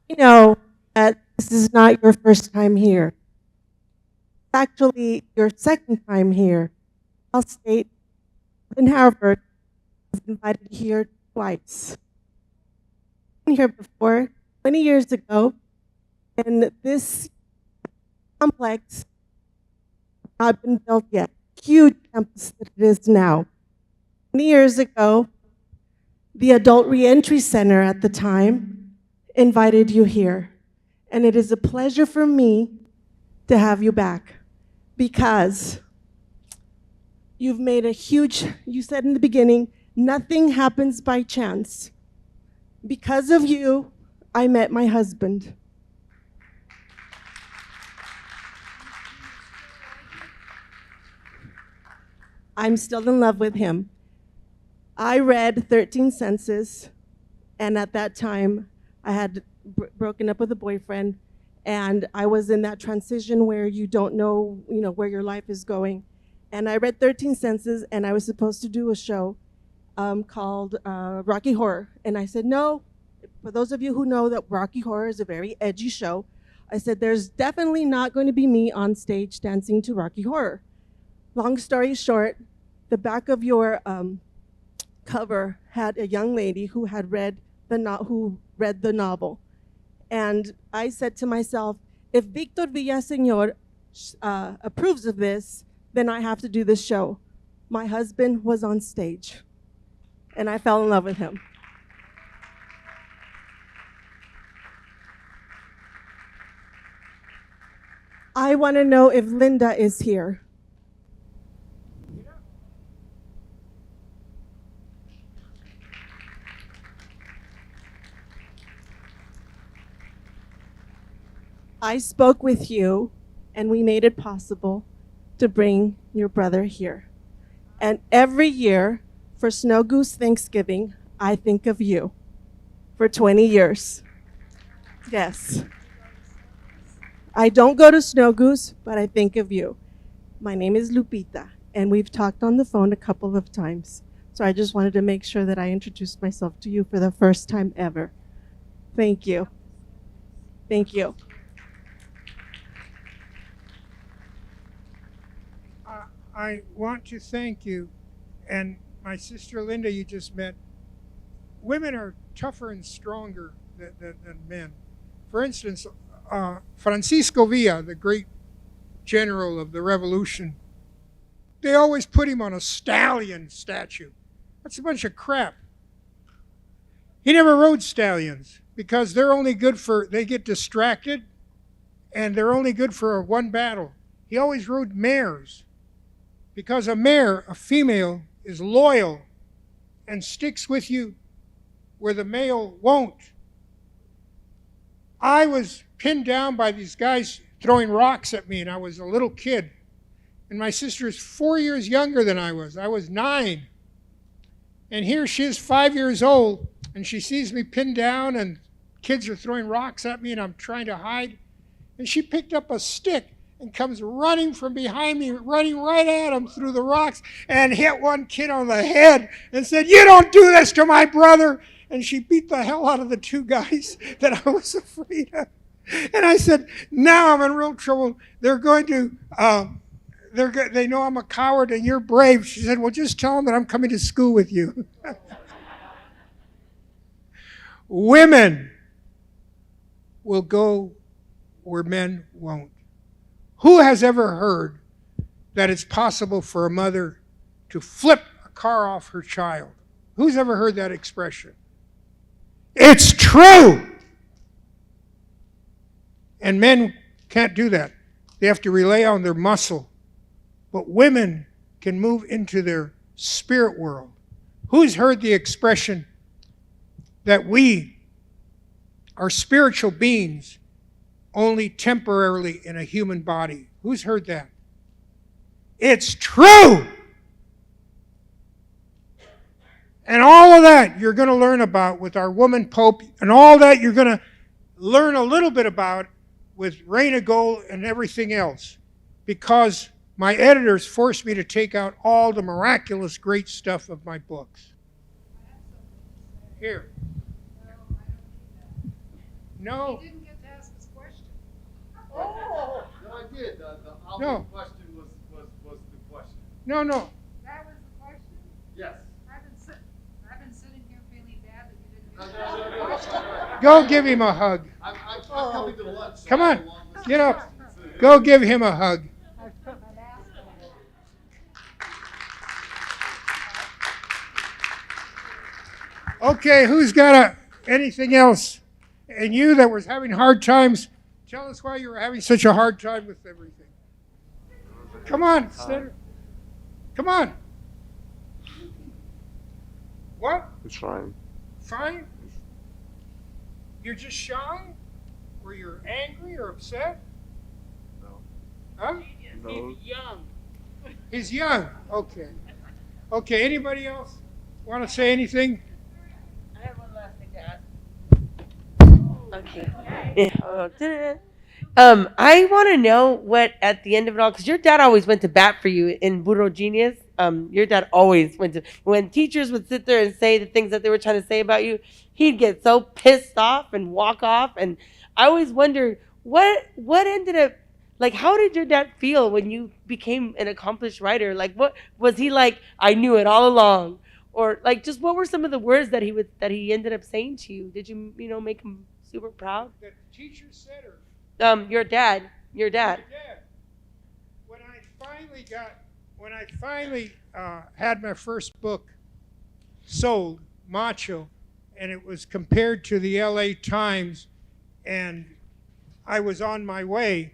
You know that this is not your first time here. It's actually your second time here. I'll state in Harvard, I was invited here twice. I've been here before, 20 years ago, and this complex has not been built yet. Huge campus that it is now. 20 years ago, the Adult Reentry Center at the time invited you here. And it is a pleasure for me to have you back because you've made a huge, you said in the beginning, nothing happens by chance. Because of you, I met my husband. I'm still in love with him. I read 13 Senses, and at that time, I had broken up with a boyfriend, and I was in that transition where you don't know, where your life is going. And I read 13 Senses, and I was supposed to do a show called Rocky Horror. And I said, no, for those of you who know that Rocky Horror is a very edgy show, I said, there's definitely not going to be me on stage dancing to Rocky Horror. Long story short, the back of your cover had a young lady who had read the novel. And I said to myself, if Victor Villaseñor approves of this, then I have to do this show. My husband was on stage, and I fell in love with him. I want to know if Linda is here. I spoke with you, and we made it possible to bring your brother here. And every year, for Snow Goose Thanksgiving, I think of you. For 20 years. Yes. I don't go to Snow Goose, but I think of you. My name is Lupita, and we've talked on the phone a couple of times. So I just wanted to make sure that I introduced myself to you for the first time ever. Thank you. Thank you. I want to thank you, and my sister Linda you just met. Women are tougher and stronger than men. For instance, Francisco Villa, the great general of the revolution, they always put him on a stallion statue. That's a bunch of crap. He never rode stallions because they're only good they get distracted, and they're only good for one battle. He always rode mares. Because a mare, a female, is loyal and sticks with you where the male won't. I was pinned down by these guys throwing rocks at me, and I was a little kid. And my sister is 4 years younger than I was. I was 9. And here she is, 5 years old, and she sees me pinned down and kids are throwing rocks at me and I'm trying to hide. And she picked up a stick and comes running from behind me, running right at him through the rocks, and hit one kid on the head and said, "You don't do this to my brother." And she beat the hell out of the 2 guys that I was afraid of. And I said, now I'm in real trouble. They're going to, they know I'm a coward and you're brave. She said, well, just tell them that I'm coming to school with you. Women will go where men won't. Who has ever heard that it's possible for a mother to flip a car off her child? Who's ever heard that expression? It's true. And men can't do that. They have to rely on their muscle. But women can move into their spirit world. Who's heard the expression that we are spiritual beings only temporarily in a human body? Who's heard that? It's true. And all of that you're going to learn about with our woman pope, and all that you're going to learn a little bit about with Rain of Gold and everything else, because my editors forced me to take out all the miraculous great stuff of my books. Here. No. He didn't get to ask this question. Oh, no, I did. The No. question was the question. No. That was the question? Yes. I've been sitting here feeling bad that you didn't answer the question. Go give him a hug. I'm coming to lunch. So Come I on. have a long list Get of up. questions. Go give him a hug. I've put my mask on. Okay, who's got anything else? And you that was having hard times, tell us why you were having such a hard time with everything. Come on, Senator. Come on. What? It's fine. Fine? You're just shy? Or you're angry or upset? No. Huh? No. Young. He's young. Okay. Okay, anybody else want to say anything? I have one last thing to ask. Okay. I want to know what at the end of it all, because your dad always went to bat for you in Burro Genius. Your dad always went to, when teachers would sit there and say the things that they were trying to say about you, he'd get so pissed off and walk off. And I always wondered what ended up, like, how did your dad feel when you became an accomplished writer? Like, what was he like? I knew it all along, or like, just what were some of the words that he ended up saying to you? Did you make him super proud? The teacher said or Your dad. Your dad. When I finally had my first book sold, Macho, and it was compared to the LA Times, and I was on my way,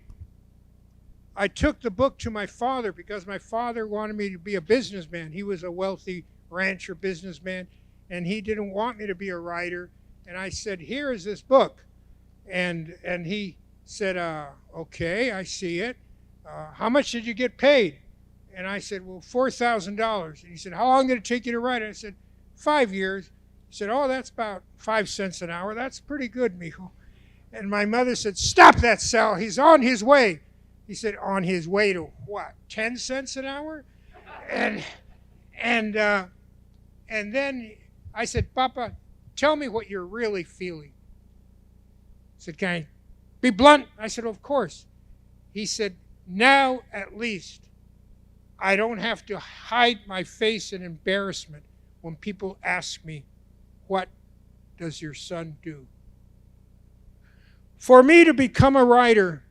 I took the book to my father because my father wanted me to be a businessman. He was a wealthy rancher businessman, and he didn't want me to be a writer. And I said, here is this book. And he said, okay, I see it. How much did you get paid? And I said, well, $4,000. And he said, how long did it take you to write it? I said, 5 years. He said, oh, that's about 5 cents an hour. That's pretty good, mijo. And my mother said, stop that, Sal. He's on his way. He said, on his way to what, 10 cents an hour? And then I said, Papa, tell me what you're really feeling. He said, can I be blunt? I said, of course. He said, now at least I don't have to hide my face in embarrassment when people ask me, what does your son do? For me to become a writer,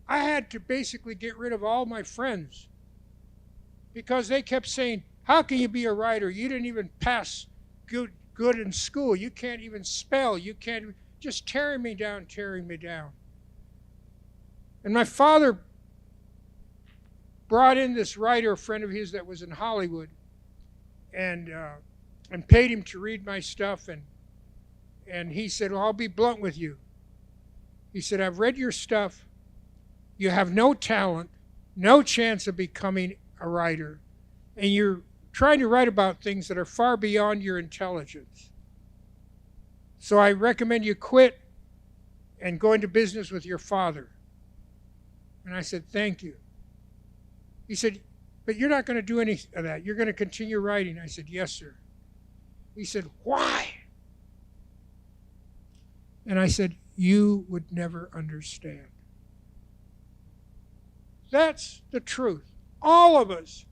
I had to basically get rid of all my friends because they kept saying, how can you be a writer? You didn't even pass good in school. You can't even spell. You can't, just tearing me down. And my father brought in this writer, a friend of his that was in Hollywood, and paid him to read my stuff. And he said, well, I'll be blunt with you. He said, I've read your stuff. You have no talent. no chance of becoming a writer, and you're trying to write about things that are far beyond your intelligence. So I recommend you quit and go into business with your father. And I said, thank you. He said, but you're not going to do any of that. You're going to continue writing. I said, yes, sir. He said, why? And I said, you would never understand. That's the truth. All of us.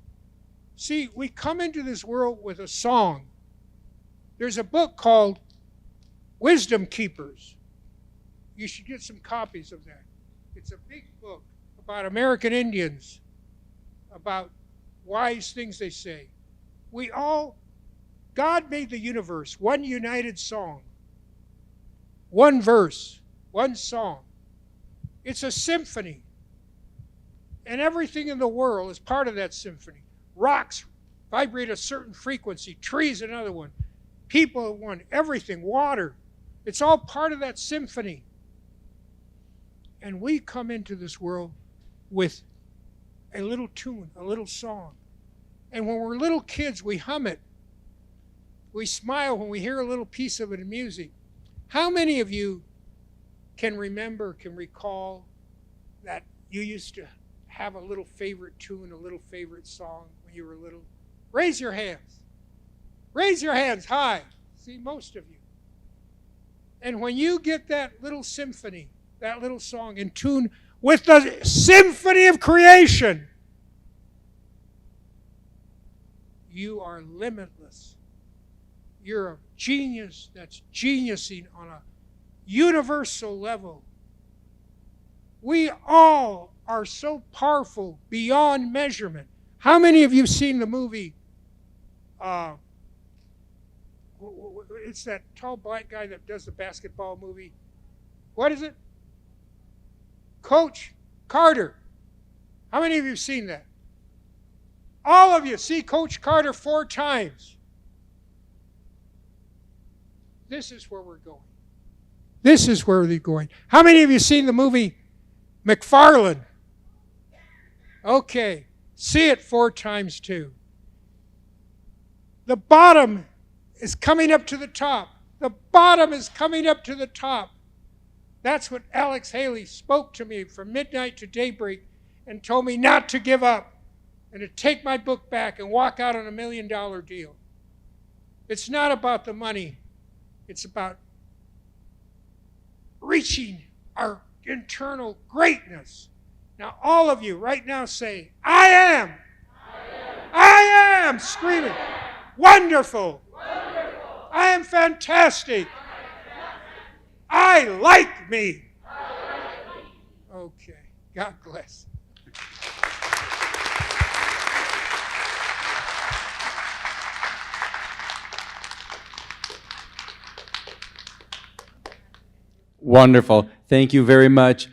See, we come into this world with a song. There's a book called Wisdom Keepers. You should get some copies of that. It's a big book about American Indians, about wise things they say. God made the universe, one united song, one verse, one song. It's a symphony. And everything in the world is part of that symphony. Rocks vibrate a certain frequency, trees another one, people one, everything, water. It's all part of that symphony. And we come into this world with a little tune, a little song. And when we're little kids, we hum it. We smile when we hear a little piece of it in music. How many of you can remember, can recall that you used to have a little favorite tune, a little favorite song when you were little? Raise your hands. Raise your hands high. See, most of you. And when you get that little symphony, that little song in tune with the symphony of creation, you are limitless. You're a genius that's geniusing on a universal level. We all are so powerful beyond measurement. How many of you have seen the movie? It's that tall black guy that does the basketball movie. What is it? Coach Carter. How many of you have seen that? All of you see Coach Carter 4 times. This is where we're going. This is where we're going. How many of you have seen the movie McFarlane? Okay, see it 4 times too. The bottom is coming up to the top. The bottom is coming up to the top. That's what Alex Haley spoke to me from midnight to daybreak and told me not to give up and to take my book back and walk out on $1 million deal. It's not about the money. It's about reaching our internal greatness. Now, all of you right now say, I am. I am. Scream it. Wonderful. I am fantastic. I like me. Okay. God bless. Wonderful. Thank you very much.